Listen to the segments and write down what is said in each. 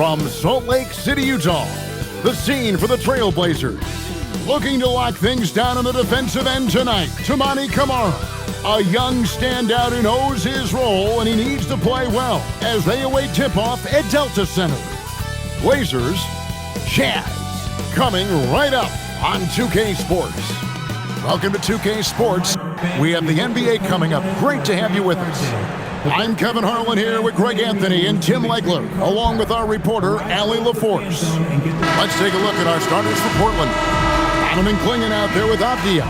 From Salt Lake City, Utah, the scene for the Trailblazers. Looking to lock things down on the defensive end tonight, Toumani Camara, a young standout who knows his role and he needs to play well as they await tip-off at Delta Center. Blazers, Jazz, coming right up on 2K Sports. Welcome to 2K Sports. We have the NBA coming up. Great to have you with us. I'm Kevin Harlan here with Greg Anthony and Tim Legler, along with our reporter, Allie LaForce. Let's take a look at our starters for Portland. Donovan Clingan out there with Avdia.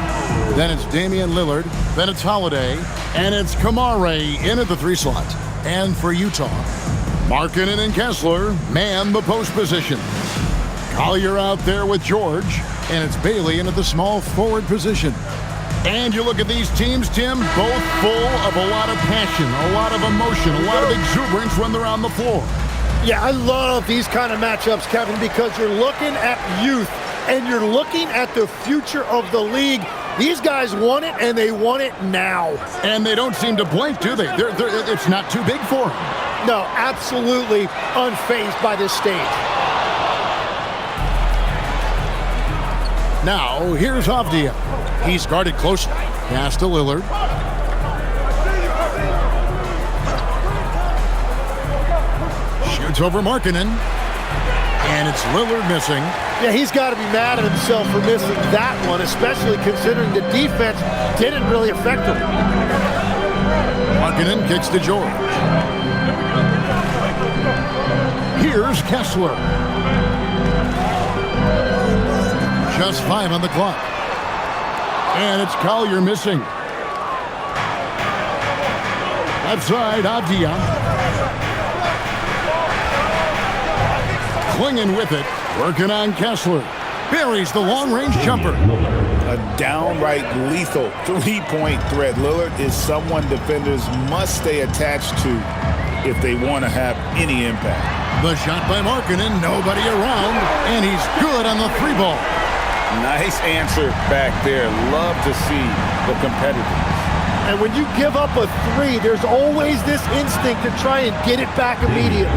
Then it's Damian Lillard. Then it's Holiday. And it's Camara in at the 3 slot. And for Utah, Markkanen and Kessler man the post position. Collier out there with George. And it's Bailey in at the small forward position. And you look at these teams, Tim, both full of a lot of passion, a lot of emotion, a lot of exuberance when they're on the floor. Yeah, I love these kind of matchups, Kevin, because you're looking at youth and you're looking at the future of the league. These guys want it, and they want it now. And they don't seem to blink, do they? It's not too big for them. No, absolutely unfazed by this stage. Now, here's Avdia. He's guarded closely. Pass to Lillard. Shoots over Markkanen. And it's Lillard missing. Yeah, he's got to be mad at himself for missing that one, especially considering the defense didn't really affect him. Markkanen kicks to George. Here's Kessler. Just 5 on the clock. And it's Collier missing. Left side, Avdia. Clingan with it. Working on Kessler. Buries the long-range jumper. A downright lethal three-point threat. Lillard is someone defenders must stay attached to if they want to have any impact. The shot by Markkanen. Nobody around. And he's good on the 3-ball. Nice answer back there. Love to see the competitiveness. And when you give up a 3, there's always this instinct to try and get it back immediately.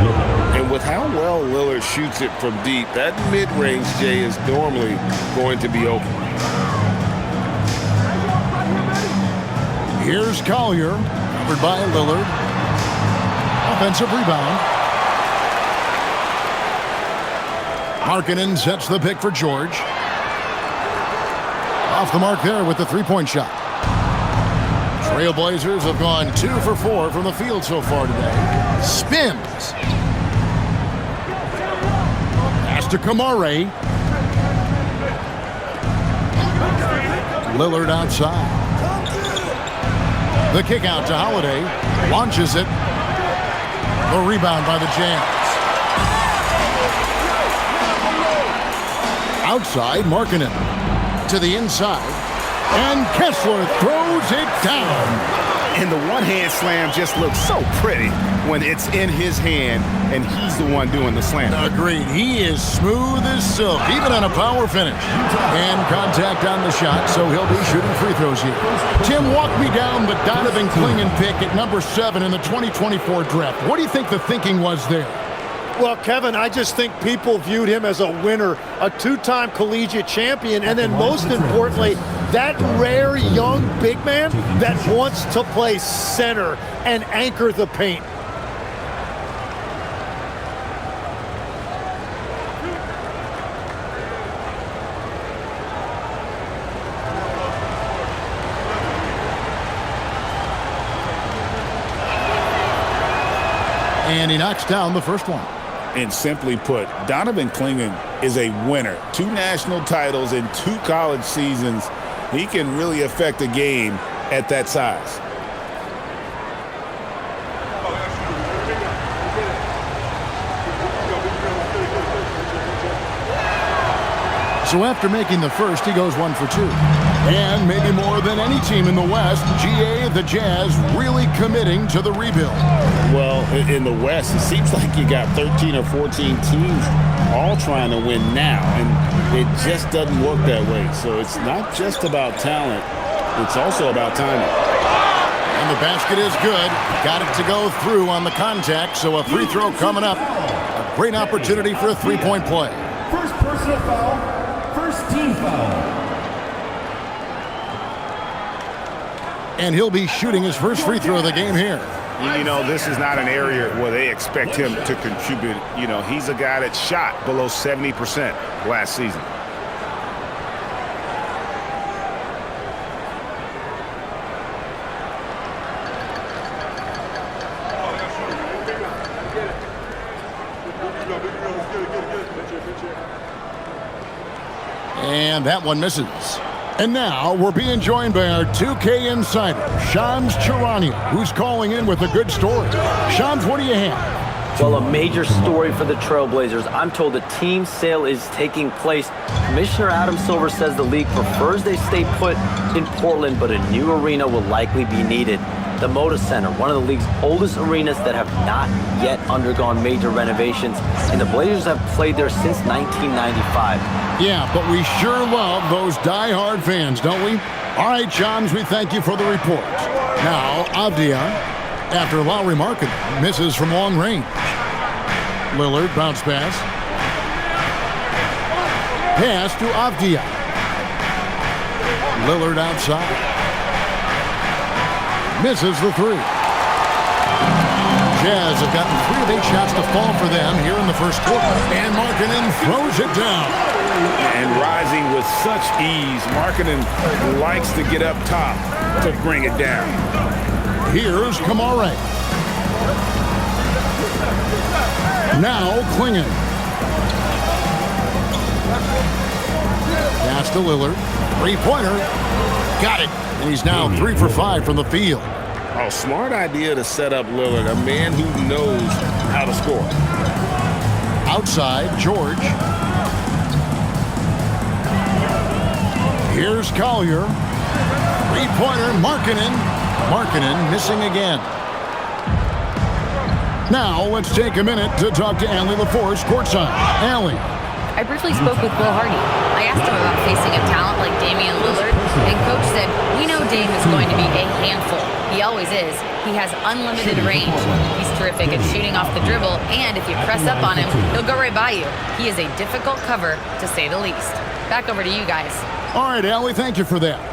And with how well Lillard shoots it from deep, that mid-range, Jay, is normally going to be open. Here's Collier, covered by Lillard. Offensive rebound. Markkanen sets the pick for George. Off the mark there with the 3-point shot. Trailblazers have gone 2 for 4 from the field so far today. Spins. Pass to Camara. Lillard outside. The kick out to Holiday. Launches it. The rebound by the Jazz. Outside, Markkanen. To the inside, and Kessler throws it down. And the one-hand slam just looks so pretty when it's in his hand and he's the one doing the slam. Agreed. He is smooth as silk, even on a power finish. And contact on the shot, so he'll be shooting free throws here. Tim, walk me down the Donovan Clingan pick at number 7 in the 2024 draft. What do you think the thinking was there? Well, Kevin, I just think people viewed him as a winner, a 2-time collegiate champion, and then most importantly, that rare young big man that wants to play center and anchor the paint. And he knocks down the first one. And simply put, Donovan Clingan is a winner. 2 national titles in 2 college seasons. He can really affect a game at that size. So after making the first, he goes 1 for 2. And maybe more than any team in the West, GA, the Jazz, really committing to the rebuild. Well, in the West, it seems like you got 13 or 14 teams all trying to win now, and it just doesn't work that way. So it's not just about talent, it's also about timing. And the basket is good. Got it to go through on the contact, so a free throw coming up. A Great opportunity for a three-point play. First personal foul, first team foul. And he'll be shooting his first free throw of the game here. You know, this is not an area where they expect him to contribute. You know, he's a guy that shot below 70% last season. And that one misses. And now we're being joined by our 2K insider, Shams Charania, who's calling in with a good story. Shams, what do you have? Well, a major story for the Trailblazers. I'm told the team sale is taking place. Commissioner Adam Silver says the league prefers they stay put in Portland, but a new arena will likely be needed. The Moda Center, one of the league's oldest arenas that have not yet undergone major renovations, and the Blazers have played there since 1995. Yeah, but we sure love those die-hard fans, don't we? All right, Shams, we thank you for the report. Now, Avdia, after Lowry Markkanen misses from long range. Lillard, bounce pass. Pass to Avdia. Lillard outside. Misses the three. Jazz have gotten 3 of 8 shots to fall for them here in the first quarter. And Markkanen throws it down. And rising with such ease, Markkanen likes to get up top to bring it down. Here's Kamare. Now Klingon. Pass to Lillard. Three-pointer. Got it. And he's now 3 for 5 from the field. Oh, smart idea to set up Lillard, a man who knows how to score. Outside, George. Here's Collier. Three-pointer, Markkanen. Markkanen missing again. Now, let's take a minute to talk to Allie LaForce courtside. Allie. I briefly spoke with Will Hardy. I asked him about facing a talent like Damian Lillard, and Coach said, we know Dame is going to be a handful. He always is. He has unlimited range. He's terrific at shooting off the dribble, and if you press up on him, he'll go right by you. He is a difficult cover, to say the least. Back over to you guys. All right, Allie, thank you for that.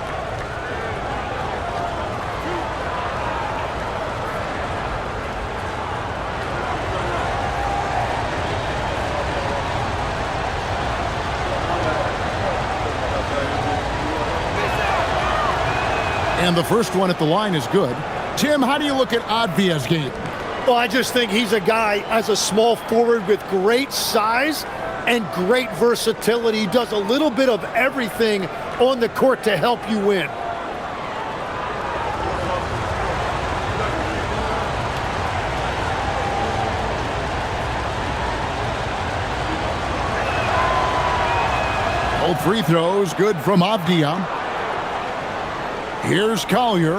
And the first one at the line is good. Tim, how do you look at Avdia's game? Well, I just think he's a guy as a small forward with great size and great versatility. He does a little bit of everything on the court to help you win. Both free throws good from Avdia. Here's Collier.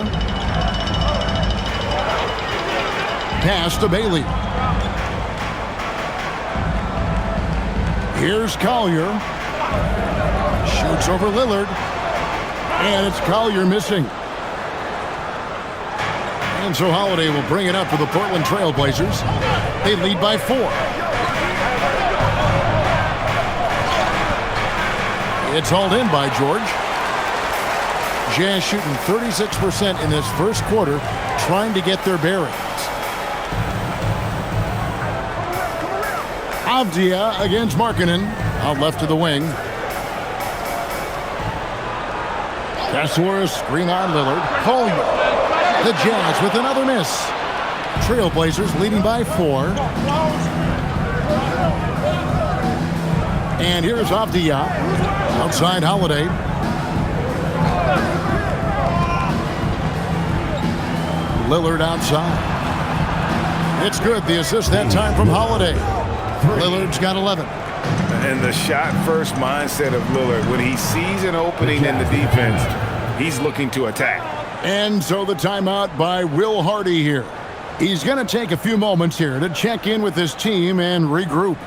Pass to Bailey. Here's Collier. Shoots over Lillard. And it's Collier missing. And so Holiday will bring it up for the Portland Trailblazers. They lead by 4. It's hauled in by George. Jazz shooting 36% in this first quarter, trying to get their bearings. Avdia against Markkanen, out left to the wing. Kessler, screen on Lillard. Collier. The Jazz with another miss. Trailblazers leading by 4. And here's Avdia. Outside Holiday. Lillard outside. It's good. The assist that time from Holiday. Lillard's got 11. And the shot-first mindset of Lillard, when he sees an opening in the defense, he's looking to attack. And so the timeout by Will Hardy here. He's going to take a few moments here to check in with his team and regroup.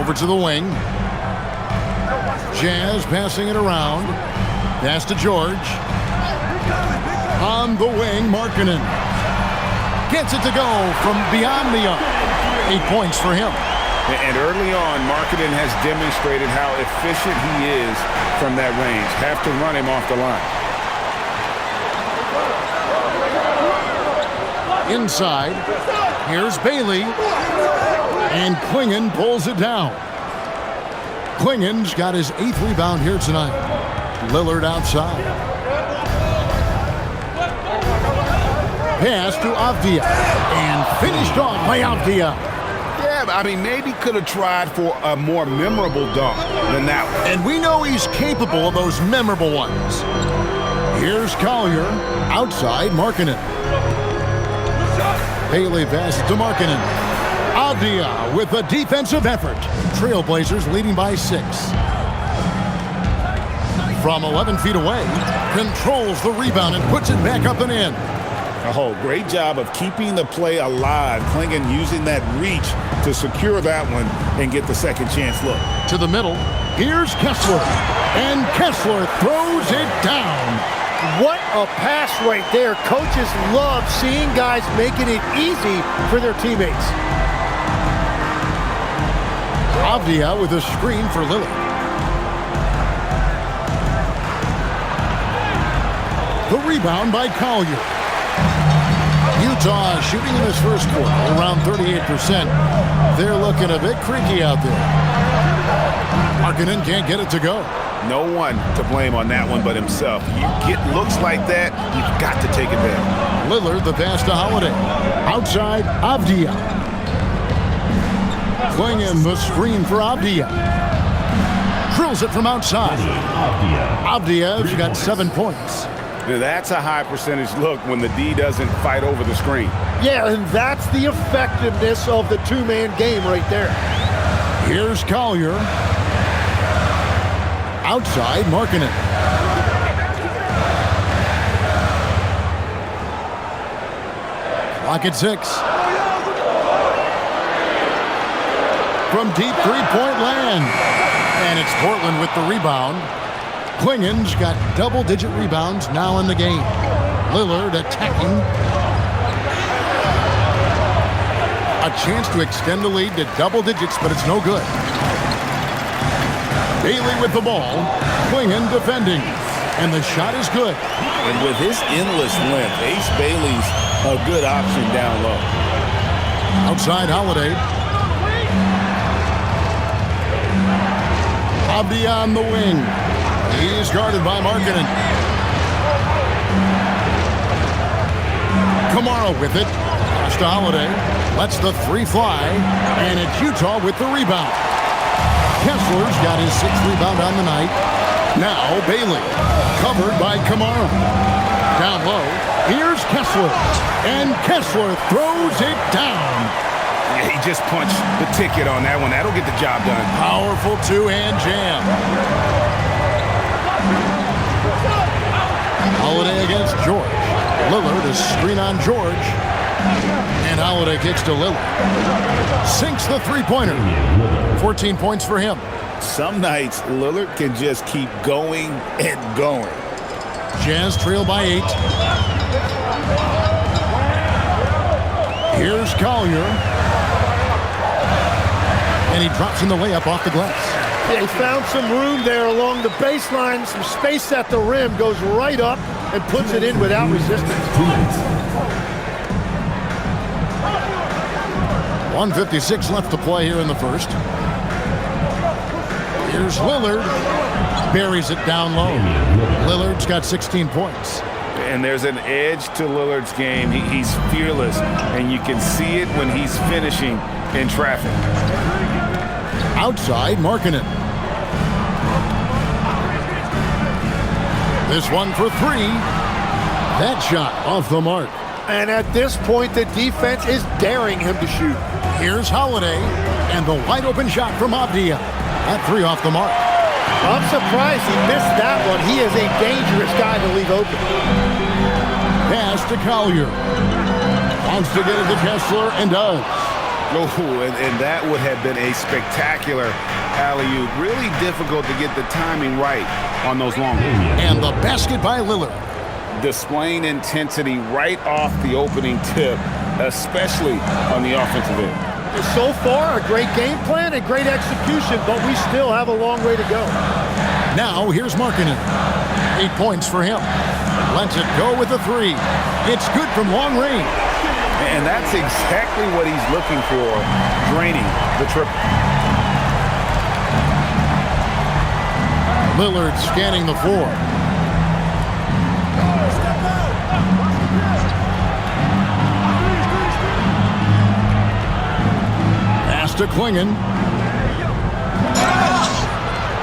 Over to the wing. Jazz passing it around. Pass to George. On the wing, Markkanen. Gets it to go from beyond the arc. 8 points for him. And early on, Markkanen has demonstrated how efficient he is from that range. Have to run him off the line. Inside, here's Bailey. And Klingon pulls it down. Klingon's got his 8th rebound here tonight. Lillard outside. Pass to Avdia. And finished off by Avdia. Yeah, I mean, maybe could have tried for a more memorable dunk than that one. And we know he's capable of those memorable ones. Here's Collier. Outside, Markkanen. Bailey passes to Markkanen. Avdia with a defensive effort. Trailblazers leading by 6. From 11 feet away, controls the rebound and puts it back up and in. Oh, great job of keeping the play alive. Klingon using that reach to secure that one and get the second chance look. To the middle, here's Kessler. And Kessler throws it down. What a pass right there. Coaches love seeing guys making it easy for their teammates. Avdia with a screen for Lillard. The rebound by Collier. Utah shooting in this first quarter around 38%. They're looking a bit creaky out there. Markkanen can't get it to go. No one to blame on that one but himself. You get looks like that, you've got to take it down. Lillard, the pass to Holiday. Outside, Avdia. Klingon, the screen for Avdia. Drills it from outside. Avdia's got 7 points. That's a high percentage look when the D doesn't fight over the screen. Yeah, and that's the effectiveness of the two-man game right there. Here's Collier. Outside, Markkanen. Clock at 6. From deep three-point land. And it's Portland with the rebound. Klingon's got double-digit rebounds now in the game. Lillard attacking. A chance to extend the lead to double digits, but it's no good. Bailey with the ball. Klingon defending. And the shot is good. And with his endless length, Ace Bailey's a good option down low. Outside Holiday. Avdia on the wing. He's guarded by Markkanen. Kamara with it. Pass to Holiday. Lets the 3 fly. And it's Utah with the rebound. Kessler's got his 6th rebound on the night. Now Bailey. Covered by Kamara. Down low. Here's Kessler. And Kessler throws it down. Yeah, he just punched the ticket on that one. That'll get the job done. Powerful two-hand jam. Holiday against George. Lillard is screen on George. And Holiday kicks to Lillard. Sinks the three-pointer. 14 points for him. Some nights, Lillard can just keep going and going. Jazz trail by 8. Here's Collier. And he drops in the layup off the glass. Yeah, he found some room there along the baseline, some space at the rim, goes right up and puts it in without resistance. 1:56 left to play here in the first. Here's Lillard. Buries it down low. Lillard's got 16 points. And there's an edge to Lillard's game. He's fearless, and you can see it when he's finishing in traffic. Outside, Markkanen. This one for 3. That shot off the mark. And at this point, the defense is daring him to shoot. Here's Holiday, and the wide-open shot from Avdia. That 3 off the mark. I'm surprised he missed that one. He is a dangerous guy to leave open. Pass to Collier. Wants to get it to Kessler, and does. Oh, and that would have been a spectacular alley-oop. Really difficult to get the timing right on those long ones. And the basket by Lillard. Displaying intensity right off the opening tip, especially on the offensive end. So far, a great game plan and great execution, but we still have a long way to go. Now, here's Markkanen. 8 points for him. Lets it go with a 3. It's good from long range. And that's exactly what he's looking for, draining the triple. Lillard scanning the floor. Pass to Klingon.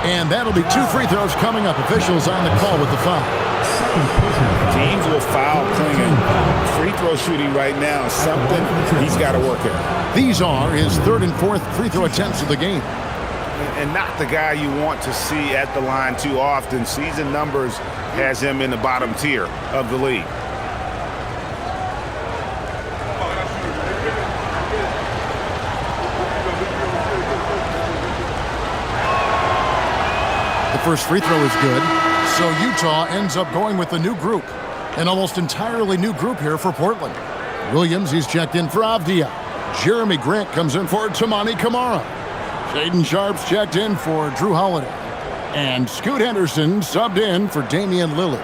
And that'll be 2 free throws coming up. Officials on the call with the foul. Teams will foul Klingon. Free throw shooting right now, something he's got to work at. These are his 3rd and 4th free throw attempts of the game. And not the guy you want to see at the line too often. Season numbers has him in the bottom tier of the league. The first free throw is good. So Utah ends up going with a new group. An almost entirely new group here for Portland. Williams, he's checked in for Avdia. Jeremy Grant comes in for Tamani Kamara. Shaden Sharp's checked in for Drew Holiday. And Scoot Henderson subbed in for Damian Lillard.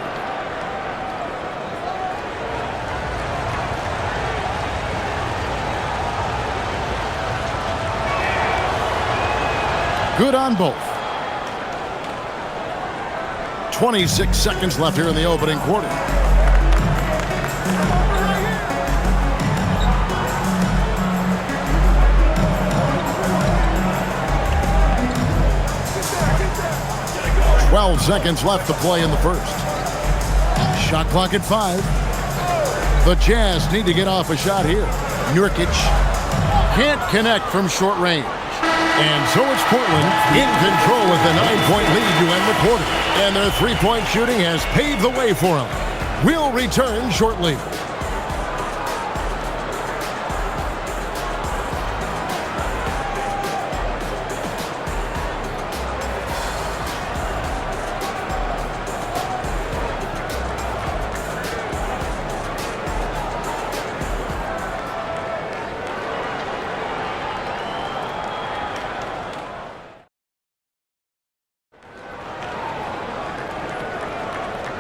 Good on both. 26 seconds left here in the opening quarter. Twelve seconds left to play in the first. Shot clock at 5. The Jazz need to get off a shot here. Nurkic can't connect from short range. And so it's Portland in control with a 9-point lead to end the quarter. And their three-point shooting has paved the way for them. We'll return shortly.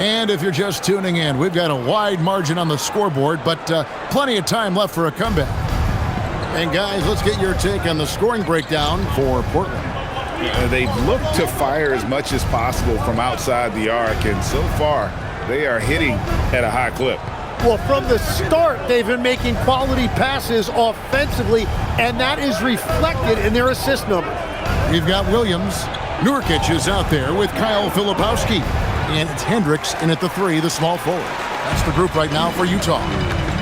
And if you're just tuning in, we've got a wide margin on the scoreboard, but plenty of time left for a comeback. And guys, let's get your take on the scoring breakdown for Portland. They've looked to fire as much as possible from outside the arc, and so far they are hitting at a high clip. Well, from the start, they've been making quality passes offensively, and that is reflected in their assist number. We've got Williams. Nurkic is out there with Kyle Filipowski. And it's Hendricks in at the 3, the small forward. That's the group right now for Utah.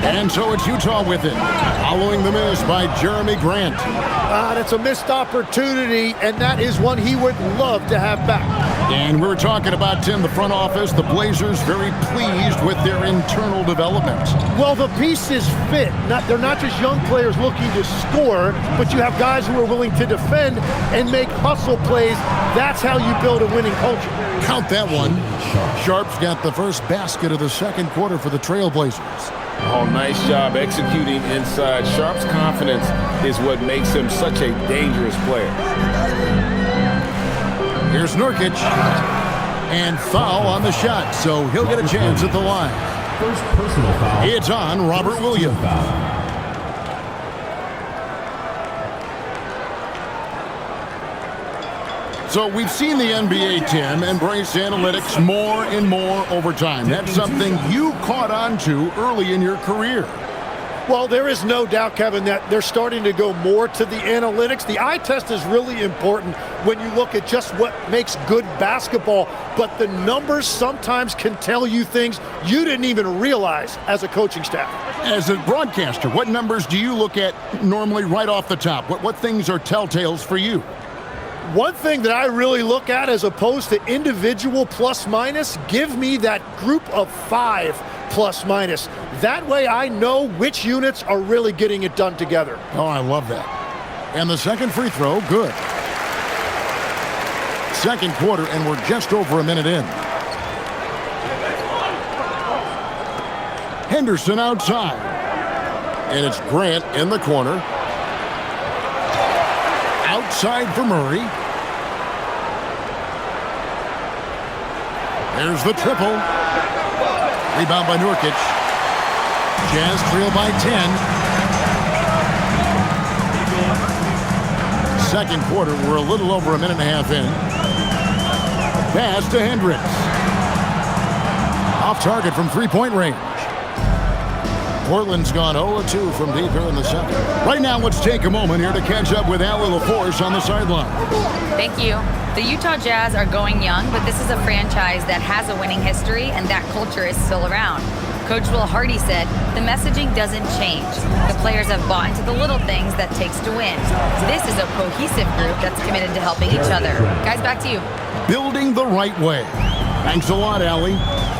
And so it's Utah with it, following the miss by Jeremy Grant. That's a missed opportunity, and that is one he would love to have back. And we were talking about, Tim, the front office, the Blazers very pleased with their internal development. Well, the pieces fit. They're not just young players looking to score, but you have guys who are willing to defend and make hustle plays. That's how you build a winning culture. Count that one. Sharp's got the first basket of the second quarter for the Trailblazers. Oh, nice job executing inside. Sharp's confidence is what makes him such a dangerous player. Here's Nurkic. And foul on the shot, so he'll get a chance at the line. First personal foul. It's on Robert Williams. So we've seen the NBA, Tim, embrace analytics more and more over time. That's something you caught on to early in your career. Well, there is no doubt, Kevin, that they're starting to go more to the analytics. The eye test is really important when you look at just what makes good basketball, but the numbers sometimes can tell you things you didn't even realize as a coaching staff. As a broadcaster, what numbers do you look at normally right off the top? What things are telltales for you? One thing that I really look at as opposed to individual plus minus, give me that group of 5 plus minus. That way I know which units are really getting it done together. Oh, I love that. And the second free throw, good. Second quarter, and we're just over a minute in. Henderson outside. And it's Grant in the corner. Outside for Murray. There's the triple. Rebound by Nurkic. Jazz trail by 10. Second quarter, we're a little over a minute and a half in. Pass to Hendricks. Off target from three-point range. Portland's gone 0-2 from deep here in the second. Right now, let's take a moment here to catch up with Allie LaForce on the sideline. Thank you. The Utah Jazz are going young, but this is a franchise that has a winning history, and that culture is still around. Coach Will Hardy said, the messaging doesn't change. The players have bought into the little things that takes to win. This is a cohesive group that's committed to helping each other. Guys, back to you. Building the right way. Thanks a lot, Allie.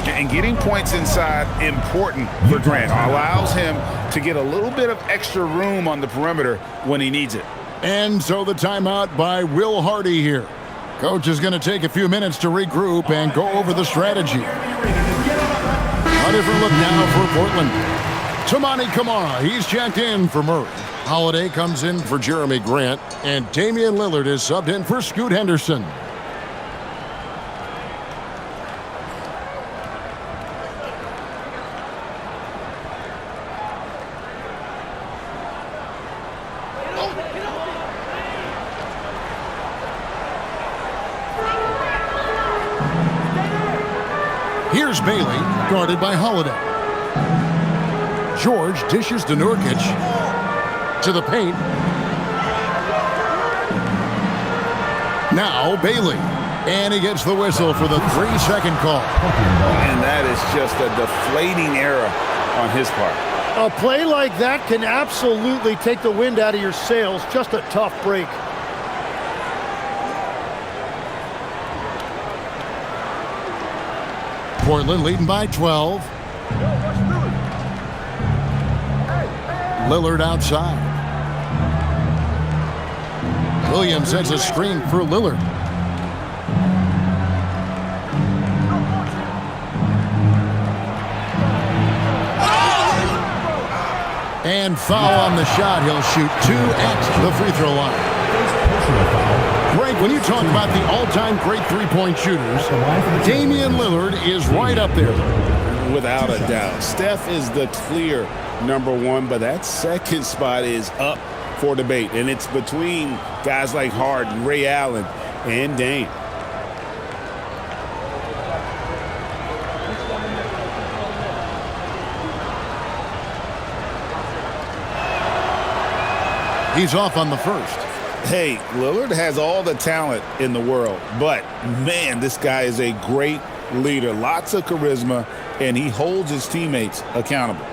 And getting points inside important for Grant. Allows him to get a little bit of extra room on the perimeter when he needs it. And so the timeout by Will Hardy here. Coach is going to take a few minutes to regroup and go over the strategy. A different look now for Portland. Toumani Camara, he's checked in for Murray. Holiday comes in for Jeremy Grant, and Damian Lillard is subbed in for Scoot Henderson. Here's Bailey, guarded by Holiday. George dishes to Nurkic. To the paint. Now Bailey. And he gets the whistle for the 3-second call. And that is just a deflating error on his part. A play like that can absolutely take the wind out of your sails. Just a tough break. Portland leading by 12. Lillard outside. Williams sets a screen for Lillard. And foul on the shot. He'll shoot 2 at the free throw line. Greg, when you talk about the all-time great three-point shooters, Damian Lillard is right up there. Without a doubt. Steph is the clear #1, but that second spot is up for debate. And it's between guys like Harden, Ray Allen, and Dame. He's off on the first. Hey, Lillard has all the talent in the world, but man, this guy is a great leader. Lots of charisma, and he holds his teammates accountable.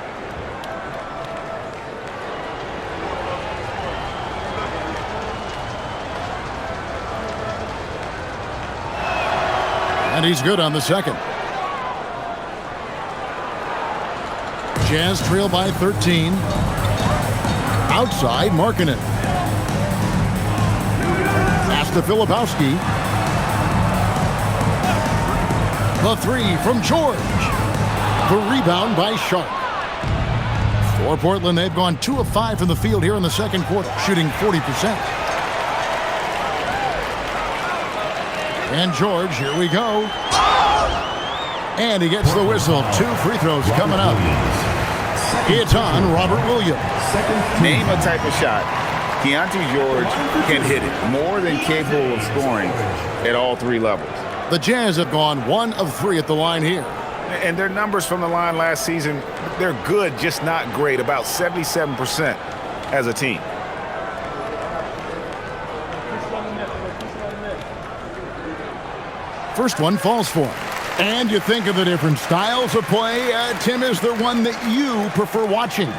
And he's good on the second. Jazz trail by 13. Outside, Markkanen. Pass to Filipowski. The three from George. The rebound by Sharp. For Portland, they've gone 2 of 5 from the field here in the second quarter, shooting 40%. And George, here we go. And he gets the whistle. 2 free throws coming up. It's on Robert Williams. Name a type of shot. Keontae George can hit it. More than capable of scoring at all 3 levels. The Jazz have gone 1 of 3 at the line here. And their numbers from the line last season, they're good, just not great. About 77% as a team. First one falls for him. And you think of the different styles of play. Tim, is there one that you prefer watching?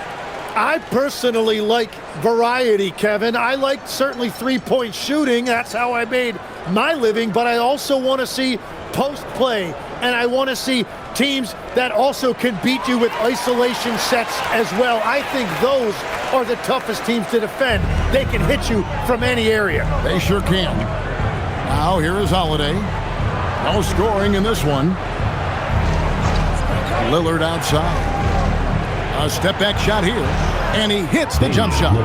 I personally like variety, Kevin. I like certainly three-point shooting. That's how I made my living. But I also want to see post play, and I want to see teams that also can beat you with isolation sets as well. I think those are the toughest teams to defend. They can hit you from any area. They sure can. Now here is Holiday. No scoring in this one. Lillard outside. A step-back shot here, and he hits the jump shot.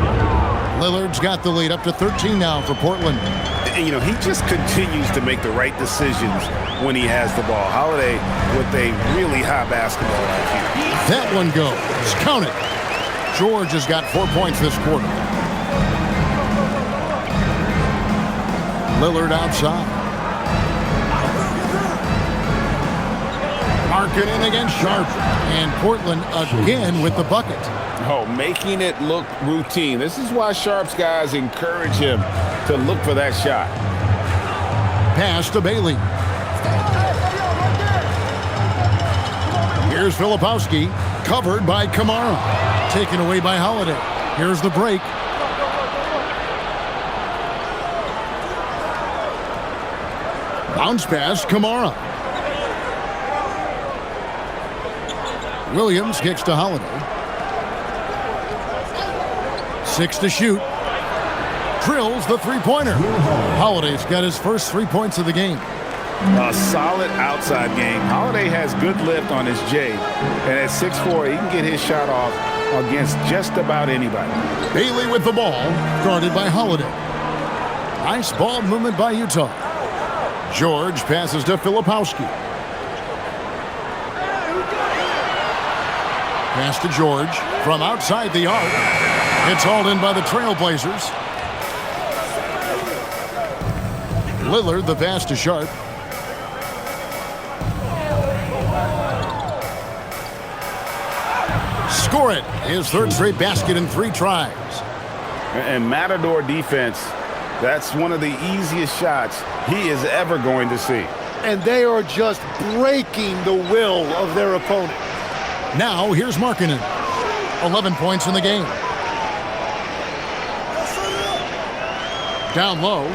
Lillard's got the lead up to 13 now for Portland. And, you know, he just continues to make the right decisions when he has the ball. Holiday with a really high basketball IQ. That one goes. Count it. George has got 4 points this quarter. Lillard outside. Marketing against Sharp. And Portland again with the bucket. Oh, making it look routine. This is why Sharp's guys encourage him to look for that shot. Pass to Bailey. Here's Filipowski, covered by Kamara. Taken away by Holiday. Here's the break. Bounce pass, Kamara. Williams kicks to Holiday. 6 to shoot. Drills the three-pointer. Holiday's got his first 3 points of the game. A solid outside game. Holiday has good lift on his J. And at 6'4", he can get his shot off against just about anybody. Bailey with the ball, guarded by Holiday. Nice ball movement by Utah. George passes to Filipowski. Pass to George from outside the arc. It's hauled in by the Trailblazers. Lillard, the pass to Sharp. Score it. His third straight basket in 3 tries. And Matador defense, that's one of the easiest shots he is ever going to see. And they are just breaking the will of their opponent. Now here's Markkanen. 11 points in the game. Down low.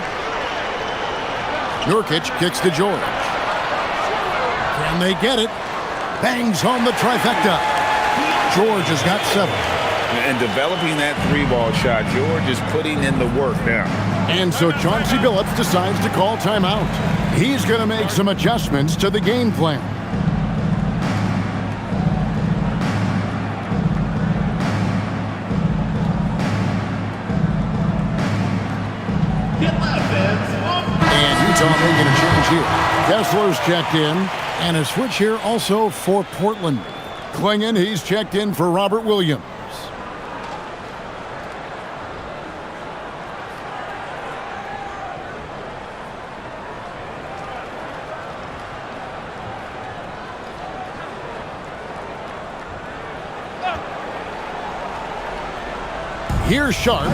Nurkic kicks to George. Can they get it? Bangs home the trifecta. George has got 7. And developing that 3-ball shot, George is putting in the work now. And so Chauncey Billups decides to call timeout. He's going to make some adjustments to the game plan. And Utah making a change here. Kessler's checked in, and a switch here also for Portland. Klingon, he's checked in for Robert Williams. Here's Sharp.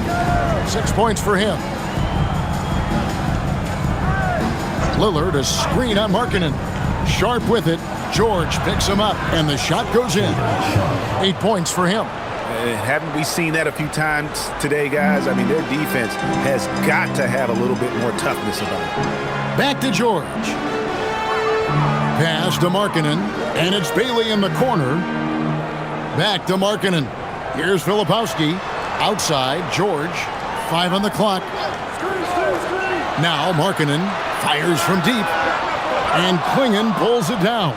6 points for him. Lillard, a screen on Markkanen. Sharp with it. George picks him up, and the shot goes in. 8 points for him. Haven't we seen that a few times today, guys? I mean, their defense has got to have a little bit more toughness about it. Back to George. Pass to Markkanen, and it's Bailey in the corner. Back to Markkanen. Here's Filipowski. Outside, George. 5 on the clock. Now Markkanen fires from deep. And Klingon pulls it down.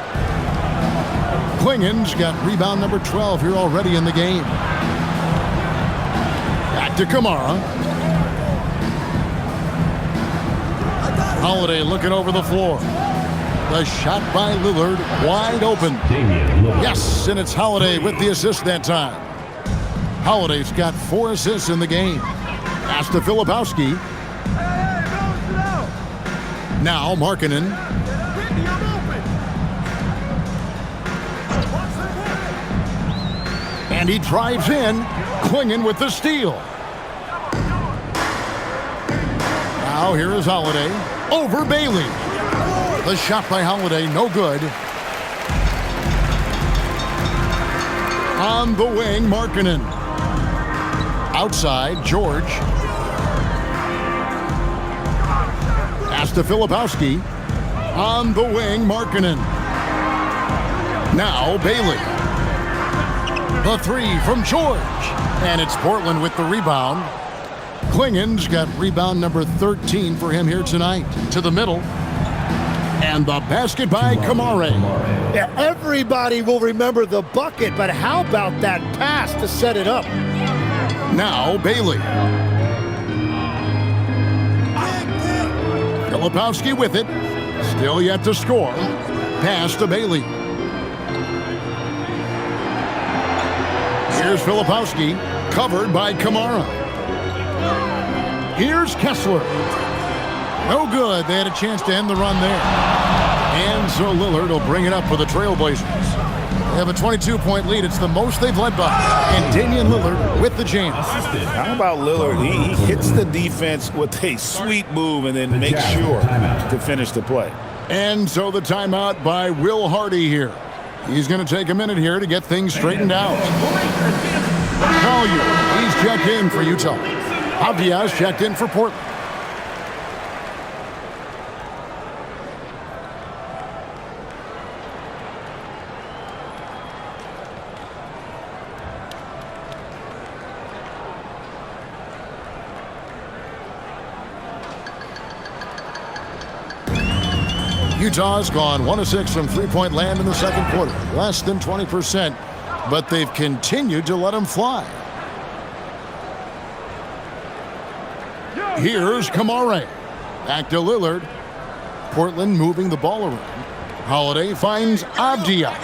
Klingon's got rebound number 12 here already in the game. Back to Kamara. Holiday looking over the floor. The shot by Lillard, wide open. Yes, and it's Holiday with the assist that time. Holiday's got 4 assists in the game. Pass to Filipowski. Now Markkanen. And he drives in. Klingon with the steal. Now here is Holiday. Over Bailey. The shot by Holiday, no good. On the wing, Markkanen. Outside, George. Pass to Filipowski. On the wing, Markkanen. Now Bailey. The three from George. And it's Portland with the rebound. Klingen's got rebound number 13 for him here tonight. To the middle. And the basket by Kamare. Yeah, everybody will remember the bucket, but how about that pass to set it up? Now Bailey. Filipowski with it. Still yet to score. Pass to Bailey. Here's Filipowski. Covered by Kamara. Here's Kessler. No good. They had a chance to end the run there. And so Lillard will bring it up for the Trailblazers. They have a 22-point lead. It's the most they've led by. And Damian Lillard with the jam. How about Lillard? He hits the defense with a sweet move and then makes sure to finish the play. And so the timeout by Will Hardy here. He's going to take a minute here to get things straightened out. Collier, he's checked in for Utah. Abdia's checked in for Portland. Utah's gone 1 of 6 from three-point land in the second quarter. Less than 20%, but they've continued to let them fly. Here's Kamare. Back to Lillard. Portland moving the ball around. Holiday finds Avdia.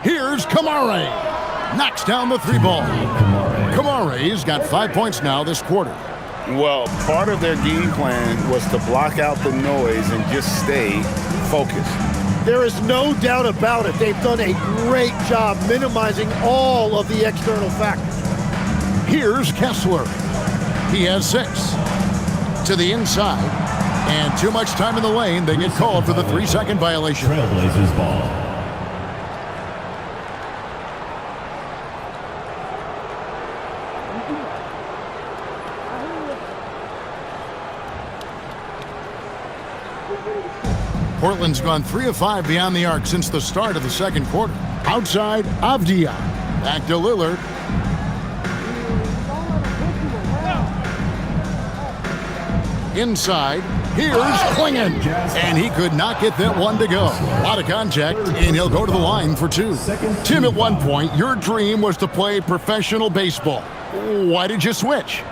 Here's Kamare. Knocks down the three ball. Kamare's got 5 points now this quarter. Well, part of their game plan was to block out the noise and just stay focused. There is no doubt about it. They've done a great job minimizing all of the external factors. Here's Kessler. He has 6. To the inside. And too much time in the lane. They get called for the 3-second violation. Trailblazers ball. Portland's gone 3 of 5 beyond the arc since the start of the second quarter. Outside, Avdia. Back to Lillard. Inside, here's Klingen. And he could not get that one to go. A lot of contact, and he'll go to the line for 2. Tim, at one point, your dream was to play professional baseball. Why did you switch?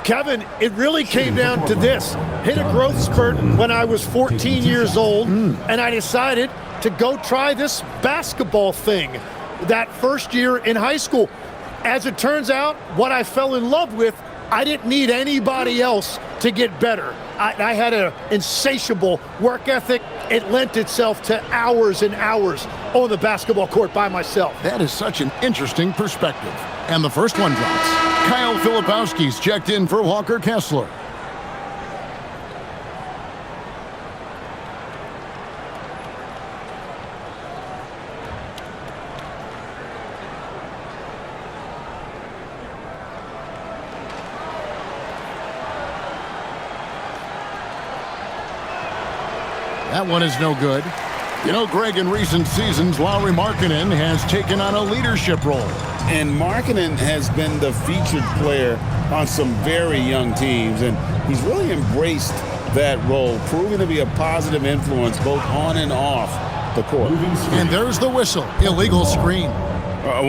Kevin, it really came down to this. Hit a growth spurt when I was 14 years old, and I decided to go try this basketball thing that first year in high school. As it turns out, what I fell in love with, I didn't need anybody else to get better. I had an insatiable work ethic. It lent itself to hours and hours on the basketball court by myself. That is such an interesting perspective. And the first one drops. Kyle Filipowski's checked in for Walker Kessler. That one is no good. You know, Greg, in recent seasons, Lauri Markkanen has taken on a leadership role. And Markkanen has been the featured player on some very young teams, and he's really embraced that role, proving to be a positive influence both on and off the court. And there's the whistle. Illegal screen.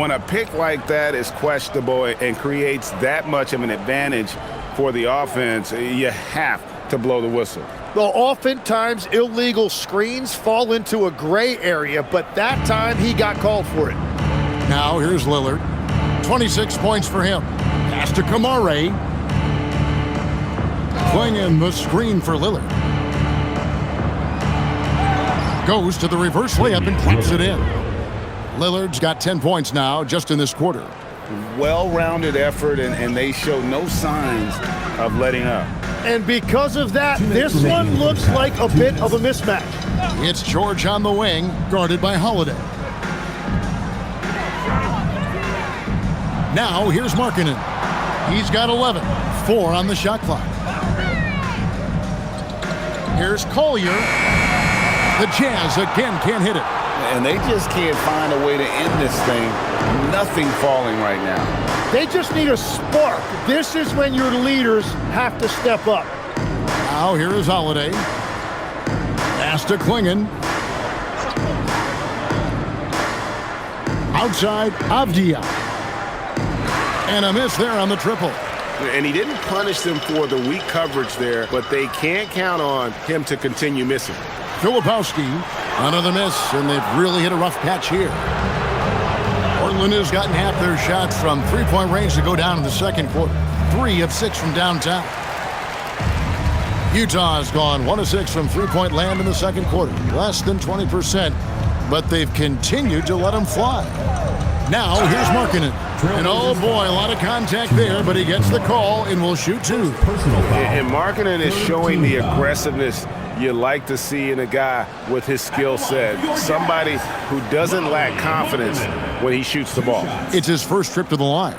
When a pick like that is questionable and creates that much of an advantage for the offense, you have to blow the whistle. Well, oftentimes illegal screens fall into a gray area, but that time he got called for it. Now here's Lillard. 26 points for him. Pass to Kamare. Klingen the screen for Lillard. Goes to the reverse layup and claps it in. Lillard's got 10 points now just in this quarter. Well-rounded effort, and they show no signs of letting up. And because of that, this one looks like a bit of a mismatch. It's George on the wing, guarded by Holiday. Now here's Markkanen. He's got 11, 4 on the shot clock. Here's Collier. The Jazz again can't hit it. and they just can't find a way to end this thing. Nothing falling right now. They just need a spark. This is when your leaders have to step up. Now here is Holiday. Pass to Klingon. Outside, Avdia. And a miss there on the triple. And he didn't punish them for the weak coverage there, but they can't count on him to continue missing. Filipowski, another miss, and they've really hit a rough patch here. Portland has gotten half their shots from three-point range to go down in the second quarter. 3 of 6 from downtown. Utah has gone 1 of 6 from three-point land in the second quarter. Less than 20%, but they've continued to let them fly. Now, here's Markkanen. And oh boy, a lot of contact there, but he gets the call and will shoot 2. And Markkanen is showing the aggressiveness you like to see in a guy with his skill set. Somebody who doesn't lack confidence when he shoots the ball. It's his first trip to the line.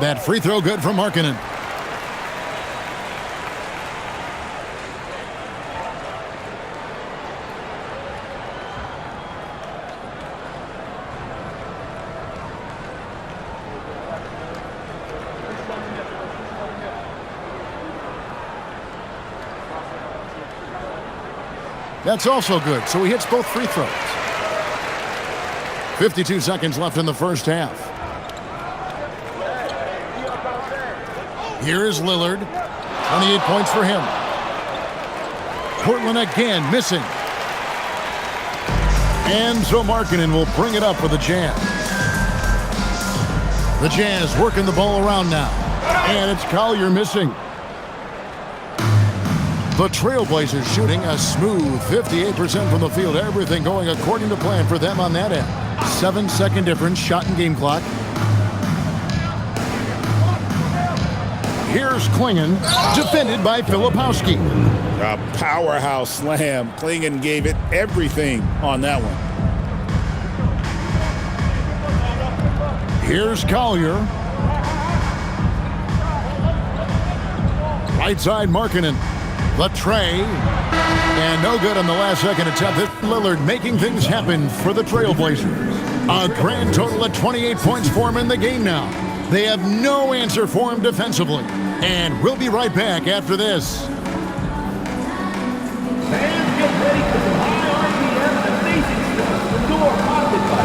That free throw good from Markkanen. That's also good, so he hits both free throws. 52 seconds left in the first half. Here is Lillard. 28 points for him. Portland again missing. And so Markkanen will bring it up for the Jazz. The Jazz working the ball around now. And it's Collier missing. The Trailblazers shooting a smooth 58% from the field. Everything going according to plan for them on that end. 7-second difference, shot and game clock. Here's Klingon, defended by Filipowski. A powerhouse slam. Klingon gave it everything on that one. Here's Collier. Right side, Markkanen. The tray. And no good on the last second attempt. Lillard making things happen for the Trailblazers. A grand total of 28 points for him in the game now. They have no answer for him defensively. And we'll be right back after this. Fans, get ready for some high RPM and amazing stuff. The door powered by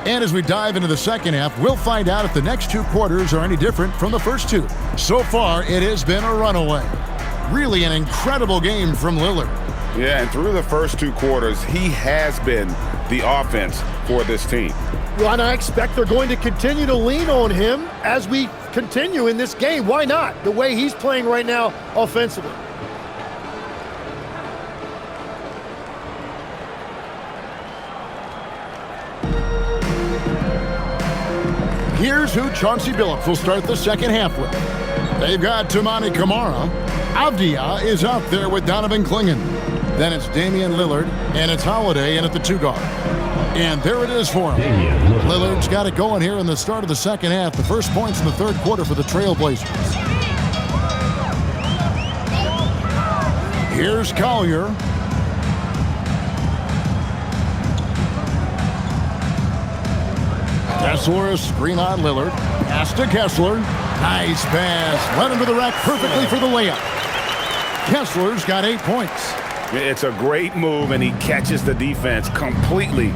And as we dive into the second half, we'll find out if the next 2 quarters are any different from the first 2. So far, it has been a runaway. Really an incredible game from Lillard. Yeah, and through the first 2 quarters, he has been the offense for this team. Well, and I expect they're going to continue to lean on him as we continue in this game. Why not? The way he's playing right now offensively. Here's who Chauncey Billups will start the second half with. They've got Toumani Camara. Avdia is out there with Donovan Klingon. Then it's Damian Lillard, and it's Holiday in at the 2 guard. And there it is for him. Lillard's got it going here in the start of the second half. The first points in the third quarter for the Trailblazers. Here's Collier. Kessler, screen on Lillard. Pass to Kessler. Nice pass. Led him to the rack perfectly for the layup. Kessler's got 8 points. It's a great move, and he catches the defense completely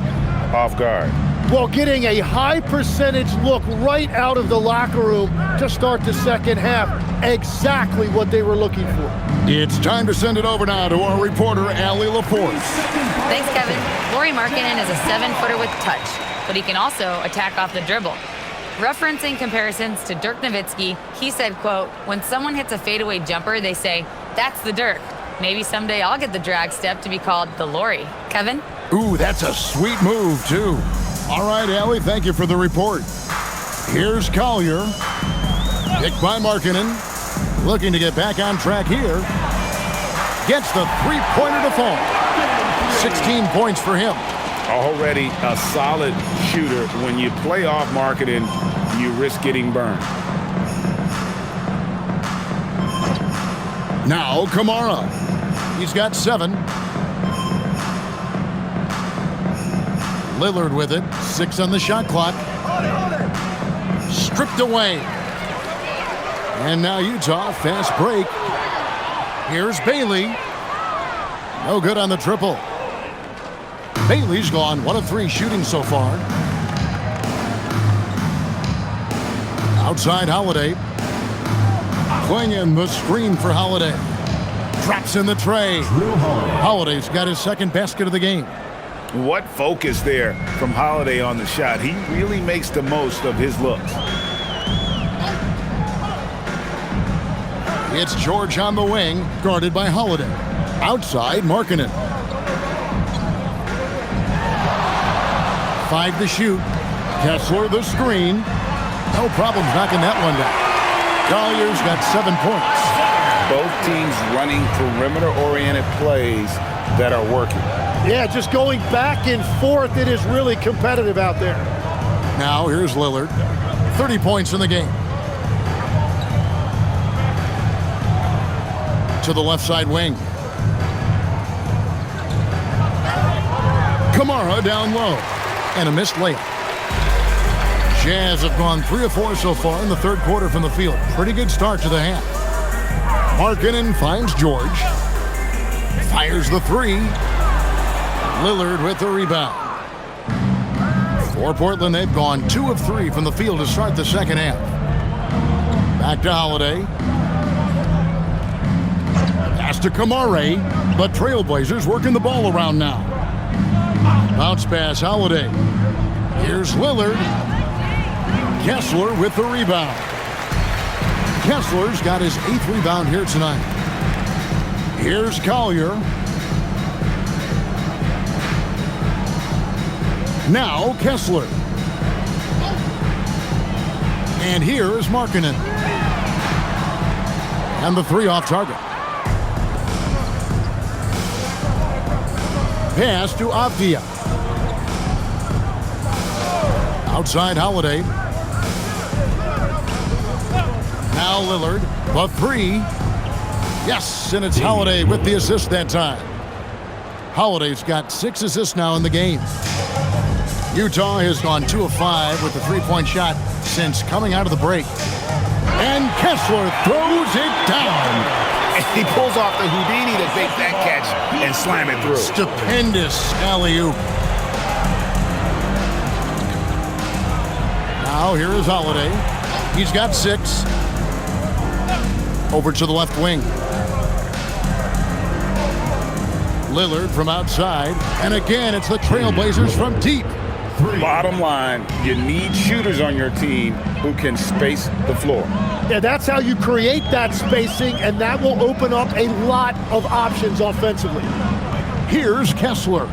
off guard. Well, getting a high percentage look right out of the locker room to start the second half. Exactly what they were looking for. It's time to send it over now to our reporter, Allie LaForce. Thanks, Kevin. Lauri Markkanen is a 7-footer with touch, but he can also attack off the dribble. Referencing comparisons to Dirk Nowitzki, he said, quote, "When someone hits a fadeaway jumper, they say, 'That's the Dirk.' Maybe someday I'll get the drag step to be called the Lauri." Kevin? Ooh, that's a sweet move, too. All right, Allie, thank you for the report. Here's Collier. Picked by Markkanen. Looking to get back on track here. Gets the three-pointer to fall. 16 points for him. Already a solid shooter. When you play off Markkanen, you risk getting burned. Now Kamara. He's got 7. Lillard with it. 6 on the shot clock. Stripped away. And now Utah, fast break. Here's Bailey. No good on the triple. Bailey's gone 1 of 3 shooting so far. Outside Holiday. Playing the screen for Holiday. Drops in the tray. Holiday's got his second basket of the game. What focus there from Holiday on the shot. He really makes the most of his looks. It's George on the wing, guarded by Holiday. Outside, Markkanen. 5 to shoot. Kessler the screen. No problems knocking that one down. Collier's got 7 points. Both teams running perimeter-oriented plays that are working. Yeah, just going back and forth. It is really competitive out there. Now here's Lillard. 30 points in the game. To the left side wing. Kamara down low. And a missed layup. Jazz have gone 3 of 4 so far in the third quarter from the field. Pretty good start to the half. Markkanen finds George. Fires the 3. Lillard with the rebound. For Portland, they've gone 2 of 3 from the field to start the second half. Back to Holiday. Pass to Kamara, but Trailblazers working the ball around now. Bounce pass, Holiday. Here's Lillard. Kessler with the rebound. Kessler's got his 8th rebound here tonight. Here's Collier. Now Kessler. And here is Markkanen. And the 3 off target. Pass to Avdia. Outside Holiday. Now Lillard. The 3. Yes, and it's Holiday with the assist that time. Holiday's got 6 assists now in the game. Utah has gone 2 of 5 with the 3-point shot since coming out of the break. And Kessler throws it down. And he pulls off the Houdini to make that catch and slam it through. Stupendous alley-oop. Now here is Holiday. He's got 6. Over to the left wing. Lillard from outside. And again, it's the Trailblazers from deep. Bottom line, you need shooters on your team who can space the floor. Yeah, that's how you create that spacing, and that will open up a lot of options offensively. Here's Kessler.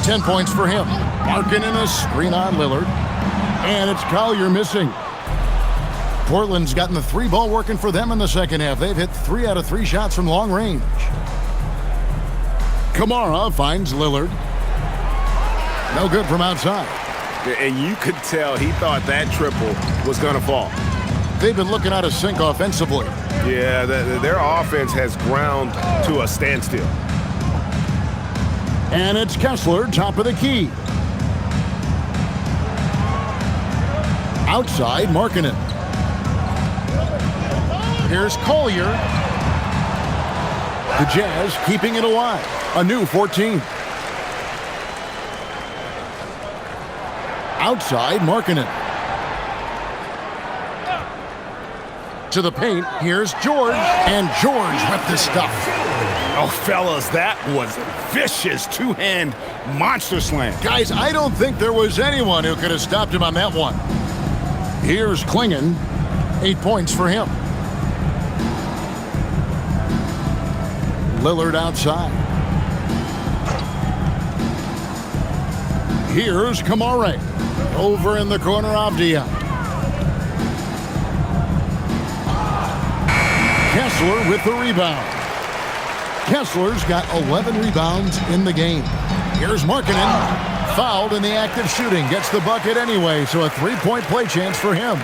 10 points for him. Markkanen a screen on Lillard. And it's Collier missing. Portland's gotten the 3 ball working for them in the second half. They've hit 3 out of 3 shots from long range. Kamara finds Lillard. No good from outside. And you could tell he thought that triple was going to fall. They've been looking out of sync offensively. Yeah, their offense has ground to a standstill. And it's Kessler, top of the key. Outside, Markkanen. Here's Collier. The Jazz keeping it alive. A new 14. Outside, Markkanen. To the paint, here's George. And George with the stuff. Oh, fellas, that was a vicious two-hand monster slam. Guys, I don't think there was anyone who could have stopped him on that one. Here's Klingon. 8 points for him. Lillard outside. Here's Kamare. Over in the corner of Dia. Kessler with the rebound. Kessler's got 11 rebounds in the game. Here's Markkanen. Fouled in the act of shooting. Gets the bucket anyway, so a 3-point play chance for him.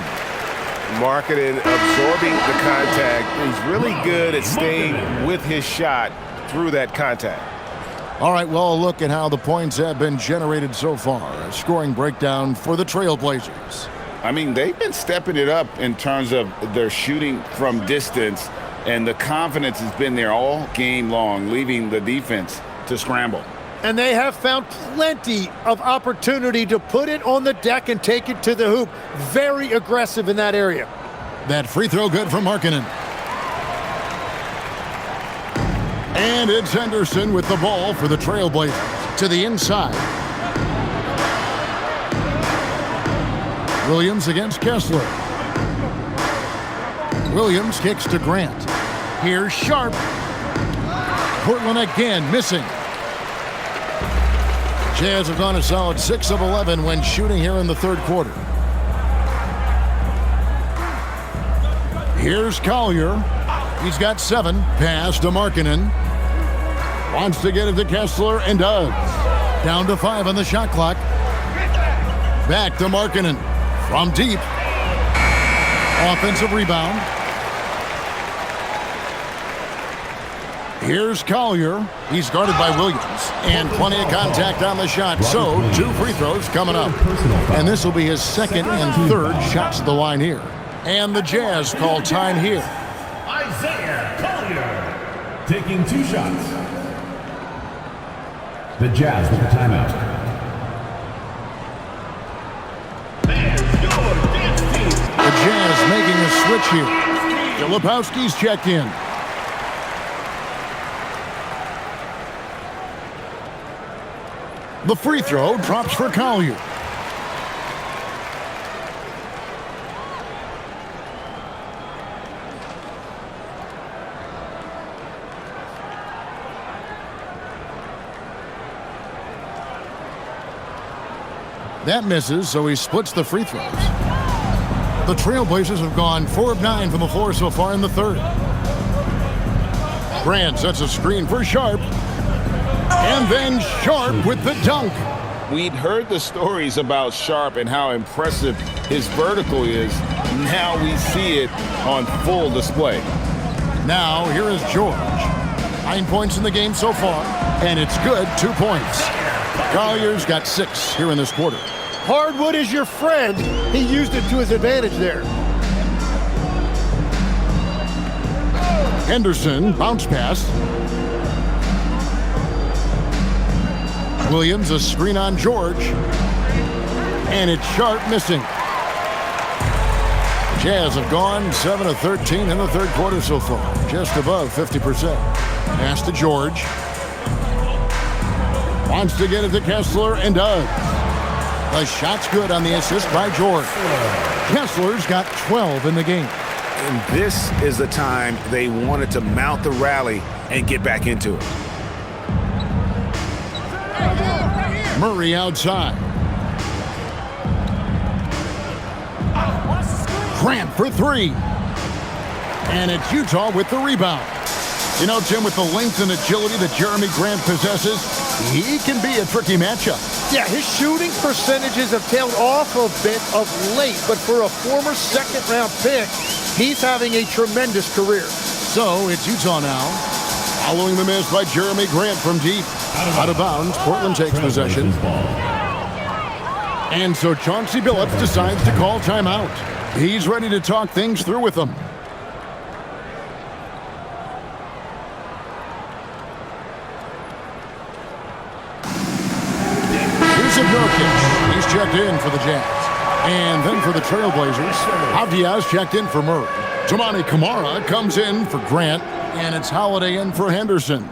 Markkanen absorbing the contact. He's really good at staying with his shot through that contact. All right, well, a look at how the points have been generated so far. A scoring breakdown for the Trailblazers. I mean, they've been stepping it up in terms of their shooting from distance, and the confidence has been there all game long, leaving the defense to scramble. And they have found plenty of opportunity to put it on the deck and take it to the hoop. Very aggressive in that area. That free throw good from Markkanen. And it's Henderson with the ball for the Trailblazers. To the inside. Williams against Kessler. Williams kicks to Grant. Here's Sharp. Portland again missing. Jazz have gone a solid 6 of 11 when shooting here in the third quarter. Here's Collier. He's got 7. Pass to Markkanen. Wants to get it to Kessler and does. Down to 5 on the shot clock. Back to Markkanen. From deep. Offensive rebound. Here's Collier. He's guarded by Williams. And plenty of contact on the shot. So, 2 free throws coming up. And this will be his second and third shots at the line here. And the Jazz call time here. Isaiah Collier taking 2 shots. The Jazz with the timeout. The Jazz making a switch here. Filipowski's checked in. The free throw drops for Collier. That misses, so he splits the free throws. The Trailblazers have gone 4 of 9 from the floor so far in the third. Grant sets a screen for Sharp. And then Sharp with the dunk. We'd heard the stories about Sharp and how impressive his vertical is. Now we see it on full display. Now here is George. 9 points in the game so far, and it's good, 2 points. Collier's got 6 here in this quarter. Hardwood is your friend. He used it to his advantage there. Henderson, bounce pass. Williams, a screen on George. And it's Sharp missing. Jazz have gone 7 of 13 in the third quarter so far. Just above 50%. Pass to George. Wants to get it to Kessler and does. The shot's good on the assist by George. Kessler's got 12 in the game. And this is the time they wanted to mount the rally and get back into it. Murray outside. Grant for 3. And it's Utah with the rebound. You know, Tim, with the length and agility that Jeremy Grant possesses, he can be a tricky matchup. Yeah, his shooting percentages have tailed off a bit of late, but for a former second-round pick, he's having a tremendous career. So it's Utah now, following the miss by Jeremy Grant from deep. Out of bounds, Portland takes possession. And so Chauncey Billups decides to call timeout. He's ready to talk things through with them. checked in for the Jazz. And then for the Trailblazers, Avdia's checked in for Murray. Toumani Camara comes in for Grant, and it's Holiday in for Henderson.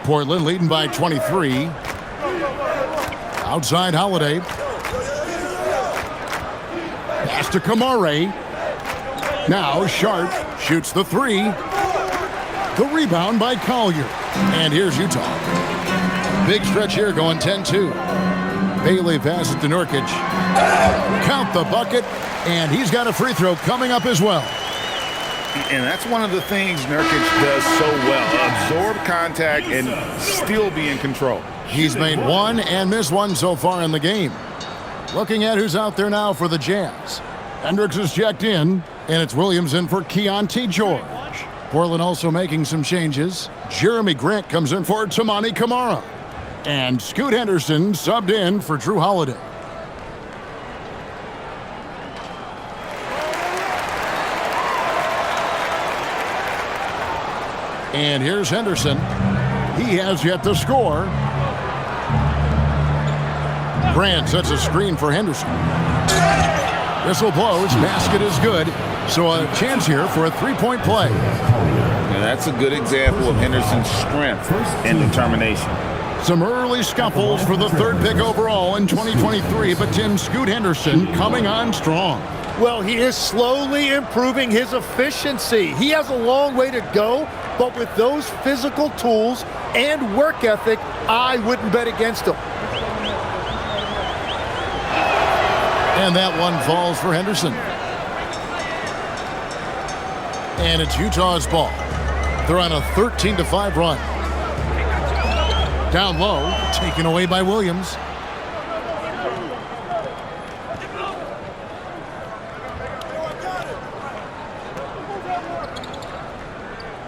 Portland leading by 23. Outside Holiday. Pass to Kamare. Now Sharp shoots the three. The rebound by Collier. And here's Utah. Big stretch here going 10-2. Bailey passes to Nurkic. Count the bucket. And he's got a free throw coming up as well. And that's one of the things Nurkic does so well. Absorb contact and still be in control. He's made one and missed one so far in the game. Looking at who's out there now for the Jazz. Hendricks is checked in, and it's Williams in for Keontae George. Portland also making some changes. Jeremy Grant comes in for Toumani Camara. And Scoot Henderson subbed in for Drew Holiday. And here's Henderson. He has yet to score. Grant sets a screen for Henderson. Whistle blows. Basket is good. So a chance here for a three-point play. And that's a good example of Henderson's strength and determination. Some early scuffles for the third pick overall in 2023, but Tim, Scoot Henderson coming on strong. Well, he is slowly improving his efficiency. He has a long way to go, but with those physical tools and work ethic, I wouldn't bet against him. And that one falls for Henderson. And it's Utah's ball. They're on a 13-5 run. Down low, taken away by Williams.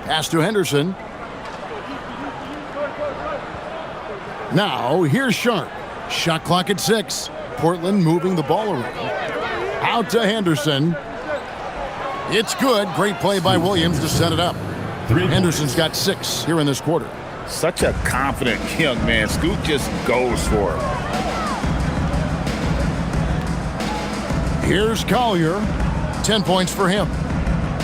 Pass to Henderson. Now, here's Sharp. Shot clock at 6. Portland moving the ball around. Out to Henderson. It's good. Great play by Williams to set it up. Henderson's got 6 here in this quarter. Such a confident young man. Scoot just goes for it. Here's Collier. 10 points for him.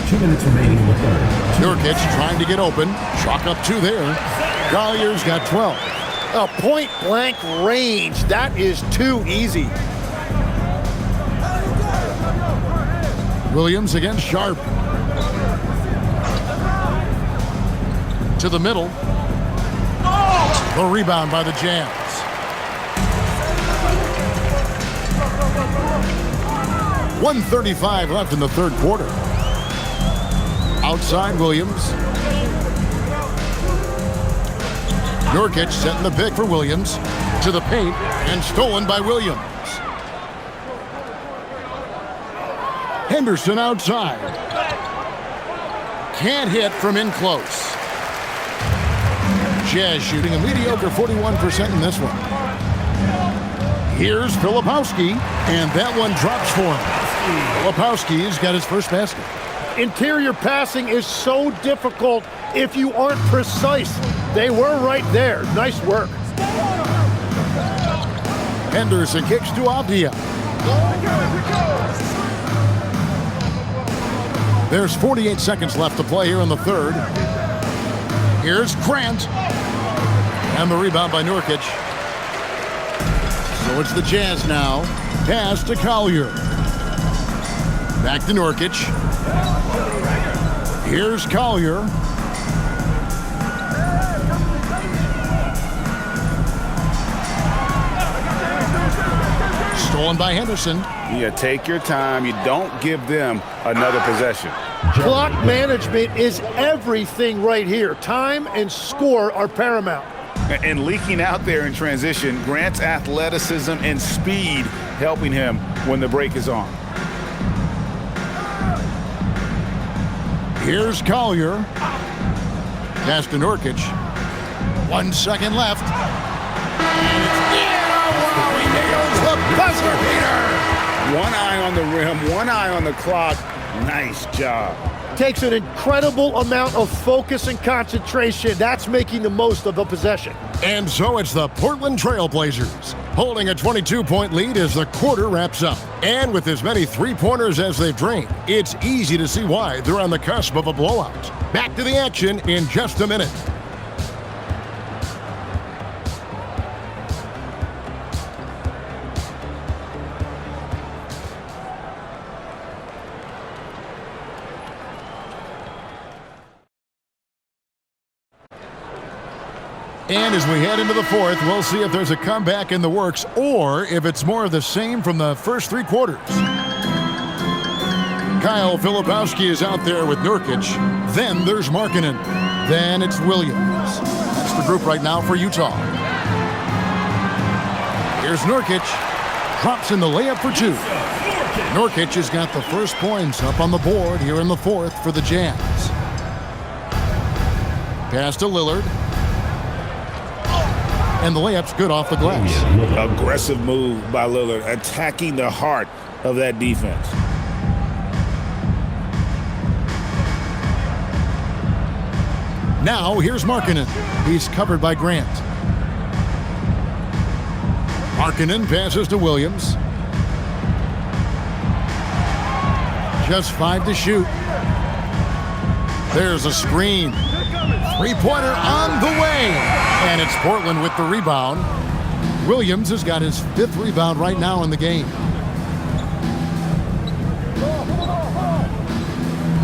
2 minutes remaining in the third. Nurkic trying to get open. Chalk up 2 there. Collier's got 12. A point-blank range. That is too easy. Williams against Sharp. To the middle. The rebound by the Jazz. 1:35 left in the third quarter. Outside Williams. Nurkic setting the pick for Williams. To the paint and stolen by Williams. Henderson outside. Can't hit from in close. Jazz shooting a mediocre 41% in this one. Here's Filipowski, and that one drops for him. Filipowski's got his first basket. Interior passing is so difficult if you aren't precise. They were right there. Nice work. Henderson kicks to Avdia. There's 48 seconds left to play here in the third. Here's Grant. And the rebound by Nurkic. So it's the Jazz now. Pass to Collier. Back to Nurkic. Here's Collier. Stolen by Henderson. Yeah, take your time. You don't give them another possession. Clock management is everything right here. Time and score are paramount. And leaking out there in transition, Grant's athleticism and speed helping him when the break is on. Here's Collier. Pass to Nurkic. 1 second left. He nails the buzzer beater. One eye on the rim, one eye on the clock. Nice job. takes an incredible amount of focus and concentration. That's making the most of a possession. And so it's the Portland Trail Blazers holding a 22-point lead as the quarter wraps up. And with as many three-pointers as they've drained, it's easy to see why they're on the cusp of a blowout. Back to the action in just a minute. And as we head into the fourth, we'll see if there's a comeback in the works or if it's more of the same from the first three quarters. Kyle Filipowski is out there with Nurkic. Then there's Markkanen. Then it's Williams. That's the group right now for Utah. Here's Nurkic. Drops in the layup for two. Nurkic has got the first points up on the board here in the fourth for the Jazz. Pass to Lillard. And the layup's good off the glass. Aggressive move by Lillard, attacking the heart of that defense. Now here's Markkanen. He's covered by Grant. Markkanen passes to Williams. Just 5 to shoot. There's a screen. Three-pointer on the way. And it's Portland with the rebound. Williams has got his 5th rebound right now in the game.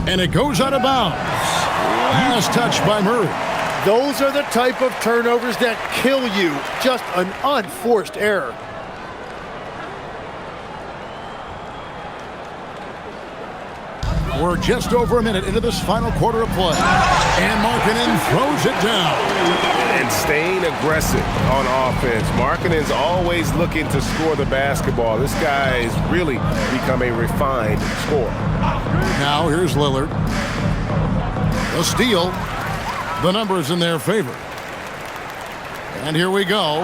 And it goes out of bounds. Last touch by Murray. Those are the type of turnovers that kill you. Just an unforced error. We're just over a minute into this final quarter of play. And Markkanen throws it down. And staying aggressive on offense. Markkanen's always looking to score the basketball. This guy has really become a refined scorer. Now here's Lillard. The steal. The numbers in their favor. And here we go.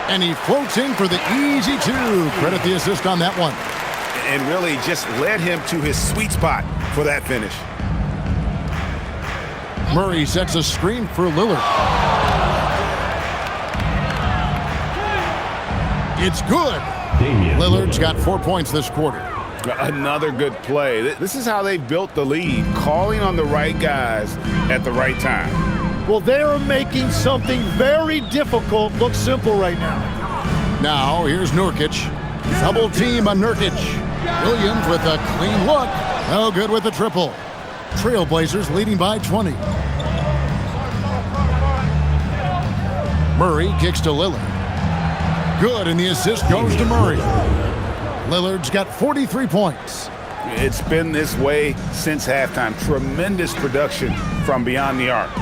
And he floats in for the easy two. Credit the assist on that one. And really just led him to his sweet spot for that finish. Murray sets a screen for Lillard. It's good. Lillard's got 4 points this quarter. Another good play. This is how they built the lead, calling on the right guys at the right time. Well, they're making something very difficult look simple right now. Now here's Nurkic. Double team on Nurkic. Williams with a clean look. No good with the triple. Trailblazers leading by 20. Murray kicks to Lillard. Good, and the assist goes to Murray. Lillard's got 43 points. It's been this way since halftime. Tremendous production from beyond the arc.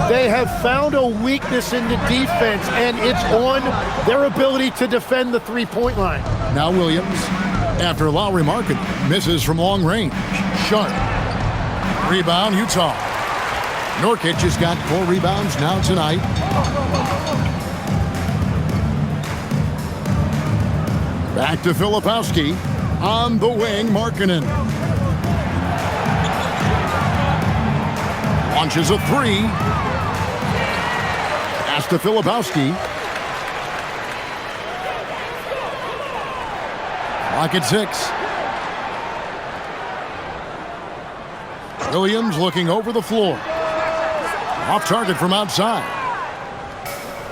They have found a weakness in the defense, and it's on their ability to defend the three-point line. Now Williams, after Lowry Markkanen misses from long range. Sharp. Rebound, Utah. Nurkic has got 4 rebounds now tonight. Back to Filipowski. On the wing, Markkanen. Launches a 3. Pass to Filipowski. Clock at 6. Williams looking over the floor. Off target from outside.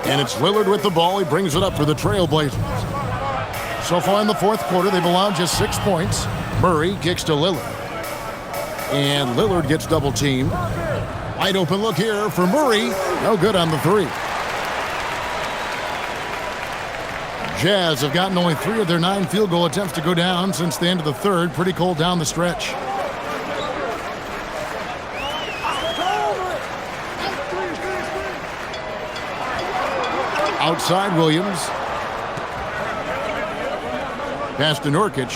And it's Lillard with the ball. He brings it up for the Trailblazers. So far in the fourth quarter, they've allowed just 6 points. Murray kicks to Lillard. And Lillard gets double teamed. Wide open look here for Murray. No good on the 3. Jazz have gotten only 3 of their 9 field goal attempts to go down since the end of the third. Pretty cold down the stretch. Outside Williams. Pass to Nurkic.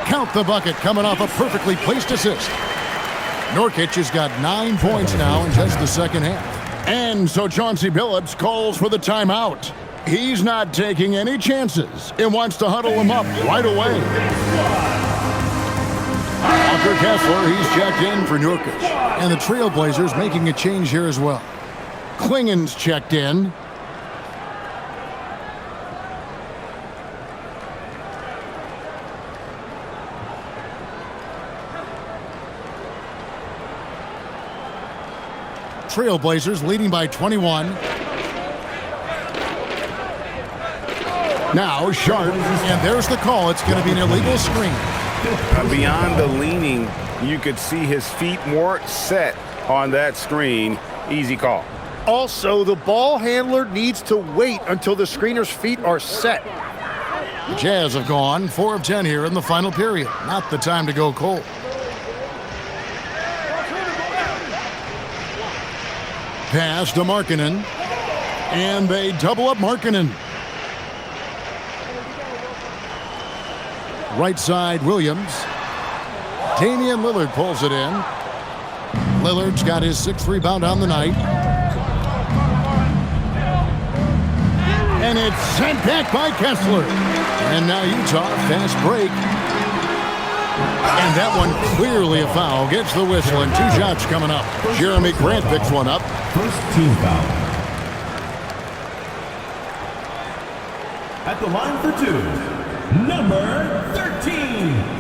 Count the bucket coming off a perfectly placed assist. Nurkic has got 9 points now in just the second half. And so Chauncey Billups calls for the timeout. He's not taking any chances and wants to huddle him up right away. Walker Kessler, he's checked in for Nurkic. And the Trailblazers making a change here as well. Klingen's checked in. Trailblazers leading by 21. Now Sharp, and there's the call. It's going to be an illegal screen. Beyond the leaning, you could see his feet weren't set on that screen. Easy call. Also, the ball handler needs to wait until the screener's feet are set. The Jazz have gone 4 of 10 here in the final period. Not the time to go cold. Pass to Markkanen, and they double up Markkanen. Right side, Williams. Damian Lillard pulls it in. Lillard's got his 6th rebound on the night. And it's sent back by Kessler. And now Utah, fast break. And that one clearly a foul. Gets the whistle, and 2 shots coming up. Jeremy Grant picks one up. First team foul. At the line for 2, number 13.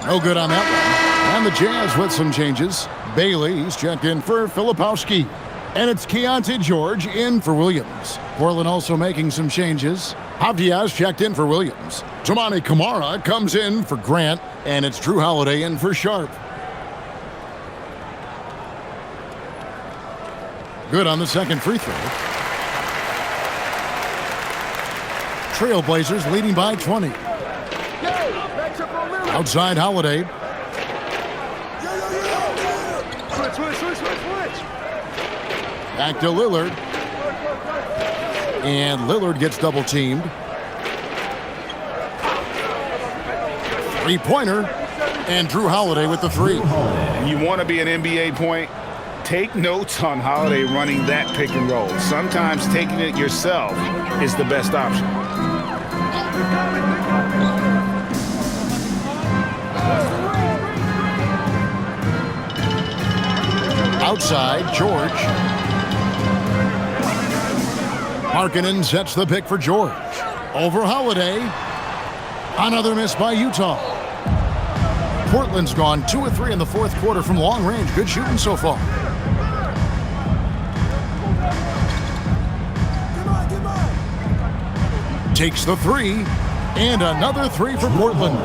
No good on that one. And the Jazz with some changes. Bailey, he's checked in for Filipowski. And it's Keontae George in for Williams. Portland also making some changes. Avdia's checked in for Williams. Toumani Camara comes in for Grant. And it's Drew Holiday in for Sharp. Good on the second free throw. Trailblazers leading by 20. Outside Holiday. Back to Lillard. And Lillard gets double teamed. 3-pointer. And Drew Holiday with the 3. You want to be an NBA point? Take notes on Holiday running that pick and roll. Sometimes taking it yourself is the best option. Outside, George. Markkanen sets the pick for George. Over Holiday. Another miss by Utah. Portland's gone 2 of 3 in the 4th quarter from long range. Good shooting so far. Takes the 3. And another 3 for Portland.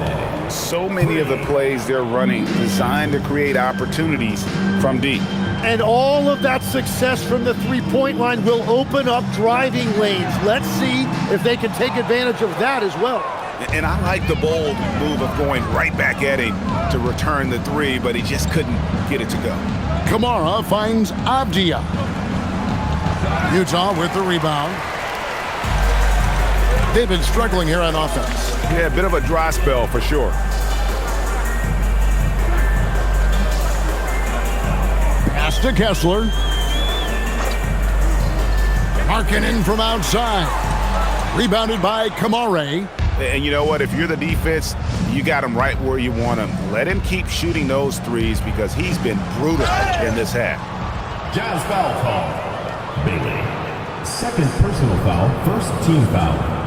So many of the plays they're running designed to create opportunities from deep. And all of that success from the three-point line will open up driving lanes. Let's see if they can take advantage of that as well. And I like the bold move of going right back at him to return the 3, but he just couldn't get it to go. Camara finds Avdia. Utah with the rebound. They've been struggling here on offense. Yeah, a bit of a dry spell for sure. Pass to Kessler. Markkanen from outside. Rebounded by Camara. And you know what? If you're the defense, you got him right where you want him. Let him keep shooting those threes because he's been brutal in this half. Jazz foul call. Bailey. Second personal foul. First team foul.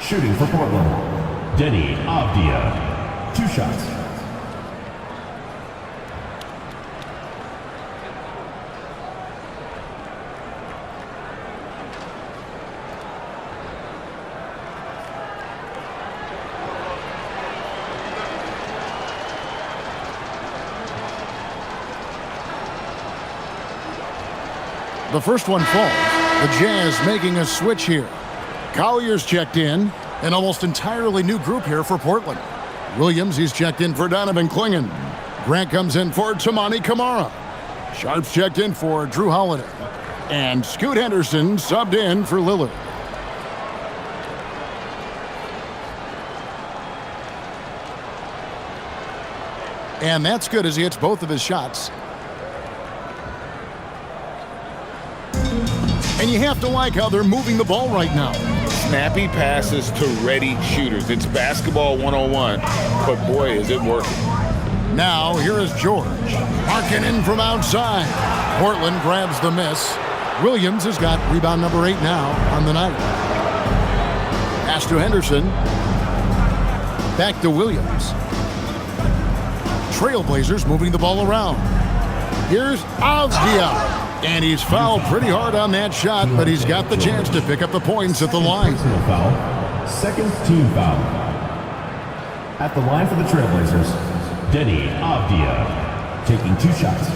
Shooting for Portland. Denny Avdia. 2 shots. The first one falls. The Jazz making a switch here. Collier's checked in. An almost entirely new group here for Portland. Williams, he's checked in for Donovan Clingan. Grant comes in for Toumani Camara. Sharp's checked in for Drew Holiday. And Scoot Henderson subbed in for Lillard. And that's good as he hits both of his shots. And you have to like how they're moving the ball right now. Snappy passes to ready shooters. It's basketball 101, but boy, is it working. Now, here is George. Markkanen from outside. Portland grabs the miss. Williams has got rebound number 8 now on the night. Pass to Henderson. Back to Williams. Trailblazers moving the ball around. Here's Avdia. And he's fouled pretty hard on that shot, but he's got the chance to pick up the points at the line. Personal foul. Second team foul. At the line for the Trailblazers, Denny Avdia taking 2 shots.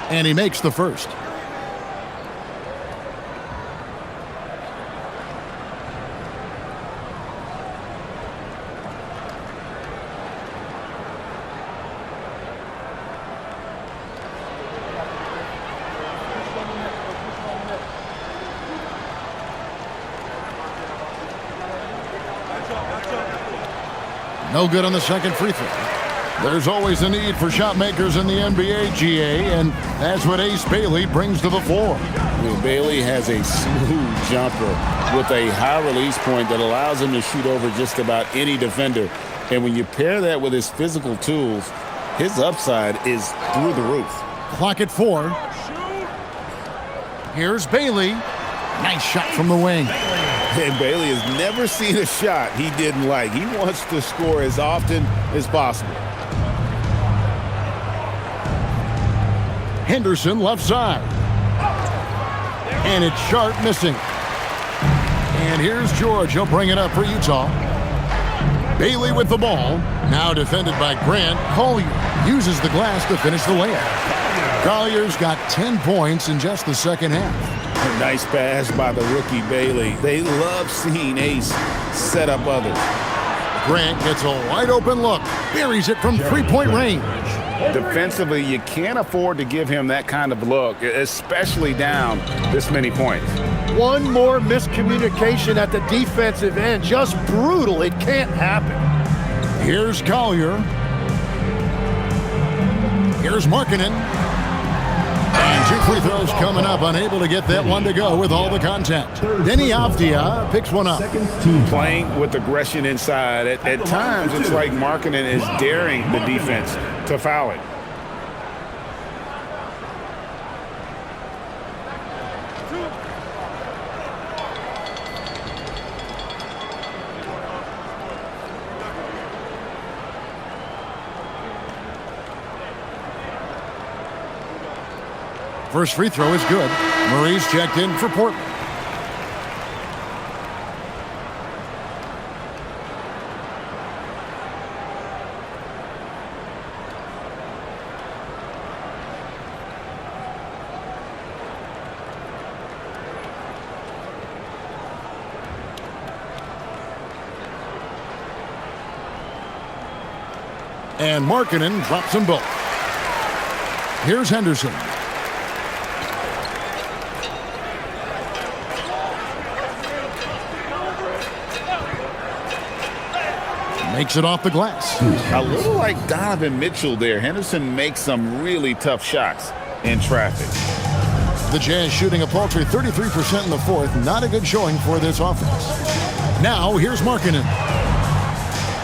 And he makes the first. No good on the second free throw. There's always a need for shot makers in the NBA, GA, and that's what Ace Bailey brings to the floor. Bailey has a smooth jumper with a high release point that allows him to shoot over just about any defender. And when you pair that with his physical tools, his upside is through the roof. Clock at 4. Here's Bailey. Nice shot from the wing. And Bailey has never seen a shot he didn't like. He wants to score as often as possible. Henderson left side. And it's Sharp missing. And here's George. He'll bring it up for Utah. Bailey with the ball. Now defended by Grant. Collier uses the glass to finish the layup. Collier's got 10 points in just the second half. A nice pass by the rookie Bailey. They love seeing Ace set up others. Grant gets a wide open look. Buries it from three-point range. Defensively, you can't afford to give him that kind of look, especially down this many points. One more miscommunication at the defensive end. Just brutal. It can't happen. Here's Collier. Here's Markkanen. And 2 free throws coming up. Unable to get that one to go with all the contact. Denny Avdia picks one up. Playing with aggression inside. At times, it's like Markkanen is daring the defense to foul it. First free throw is good. Murray's checked in for Portland. And Markkanen drops them both. Here's Henderson. Makes it off the glass. A little like Donovan Mitchell there. Henderson makes some really tough shots in traffic. The Jazz shooting a paltry 33% in the fourth. Not a good showing for this offense. Now here's Markkanen.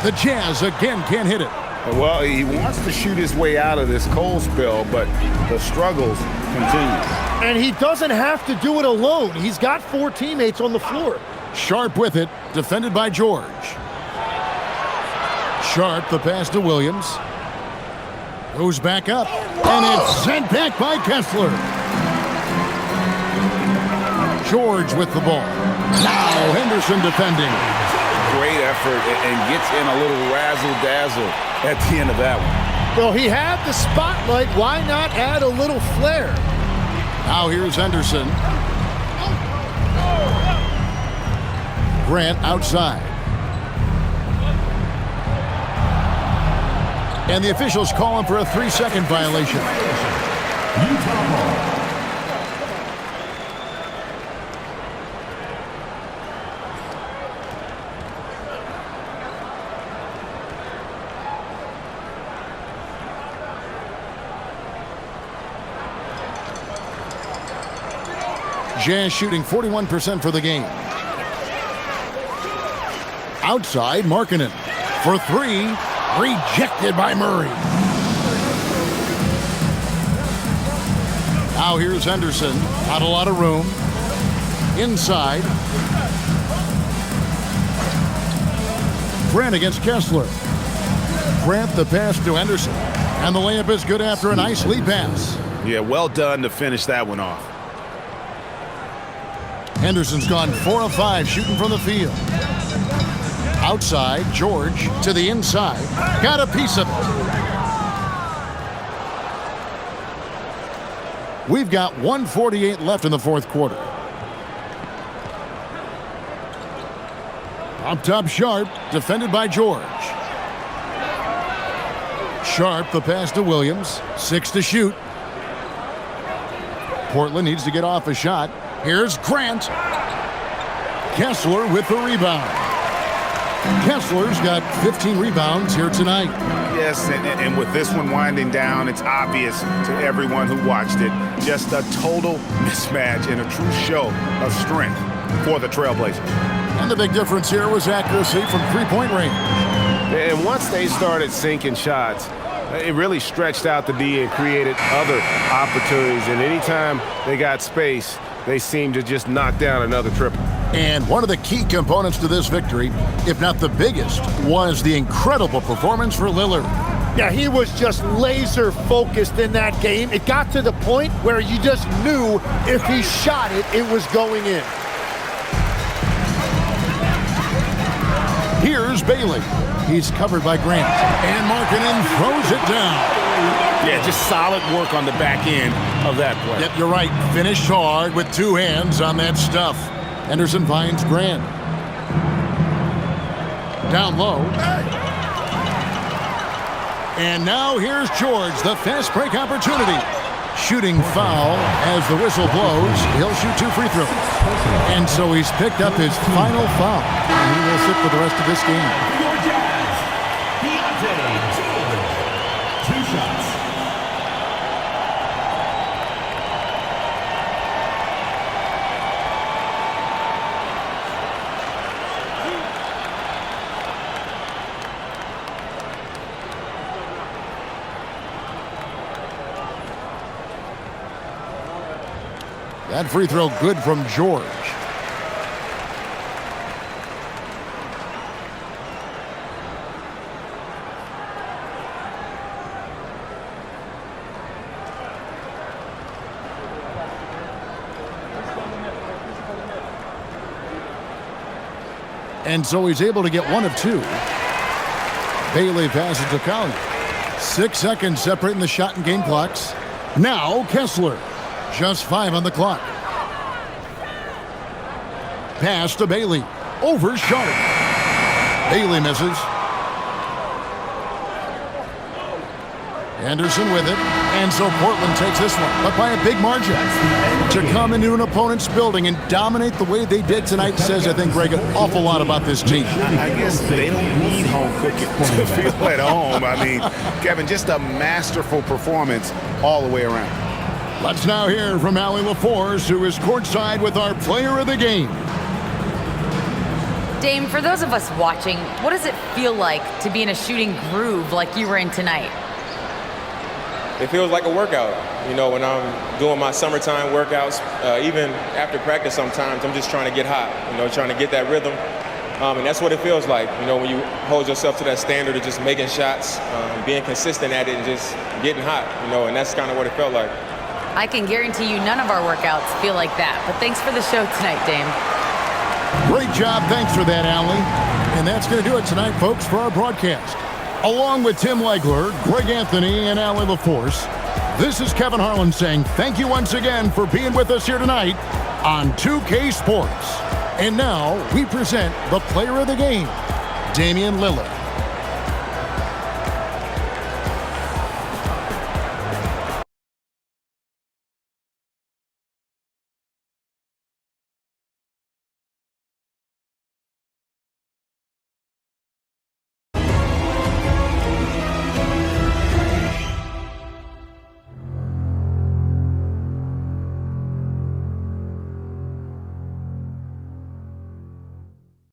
The Jazz again can't hit it. Well, he wants to shoot his way out of this cold spell, but the struggles continue. And he doesn't have to do it alone. He's got 4 teammates on the floor. Sharp with it, defended by George. Sharp, the pass to Williams. Goes back up, and it's sent back by Kessler. George with the ball. Now Henderson defending. Great effort and gets in a little razzle-dazzle at the end of that one. Well, he had the spotlight. Why not add a little flair? Now here's Henderson. Grant outside. And the officials call him for a 3-second violation. Utah ball. Jazz shooting 41% for the game. Outside, Markkanen for 3. Rejected by Murray. Now here's Henderson. Not a lot of room. Inside. Grant against Kessler. Grant the pass to Henderson. And the layup is good after a nice lead pass. Yeah, well done to finish that one off. Henderson's gone 4 of 5 shooting from the field. Outside, George to the inside. Got a piece of it. We've got 1:48 left in the fourth quarter. Up top, Sharp, defended by George. Sharp, the pass to Williams. 6 to shoot. Portland needs to get off a shot. Here's Grant. Kessler with the rebound. Kessler's got 15 rebounds here tonight. Yes, and with this one winding down, it's obvious to everyone who watched it. Just a total mismatch and a true show of strength for the Trailblazers. And the big difference here was accuracy from three-point range. And once they started sinking shots, it really stretched out the D and created other opportunities. And anytime they got space, they seemed to just knock down another triple. And one of the key components to this victory, if not the biggest, was the incredible performance for Lillard. Yeah, he was just laser focused in that game. It got to the point where you just knew if he shot it, it was going in. Here's Bailey. He's covered by Grant. And Markkanen throws it down. Yeah, just solid work on the back end of that play. Yep, you're right. Finished hard with 2 hands on that stuff. Henderson finds Grant. Down low. And now here's George, the fast break opportunity. Shooting foul as the whistle blows. He'll shoot 2 free throws. And so he's picked up his final foul. And he will sit for the rest of this game. Your Jazz. Deontay, 2 shots. That free throw good from George. And so he's able to get 1 of 2. Bailey passes to Collier. 6 seconds separating the shot and game clocks. Now Kessler. Just 5 on the clock. Pass to Bailey. Over Sharp. Bailey misses. Anderson with it. And so Portland takes this one, but by a big margin. To come into an opponent's building and dominate the way they did tonight says, I think, Greg, an awful lot about this team. I guess they don't need home cooking to feel at home. I mean, Kevin, just a masterful performance all the way around. Let's now hear from Allie LaForce, who is courtside with our player of the game. Dame, for those of us watching, what does it feel like to be in a shooting groove like you were in tonight? It feels like a workout. You know, when I'm doing my summertime workouts, even after practice sometimes, I'm just trying to get hot, you know, trying to get that rhythm. And that's what it feels like, you know, when you hold yourself to that standard of just making shots, being consistent at it and just getting hot, you know, and that's kind of what it felt like. I can guarantee you none of our workouts feel like that, but thanks for the show tonight, Dame. Great job. Thanks for that, Allie. And that's going to do it tonight, folks, for our broadcast. Along with Tim Legler, Greg Anthony, and Allie LaForce, this is Kevin Harlan saying thank you once again for being with us here tonight on 2K Sports. And now we present the player of the game, Damian Lillard.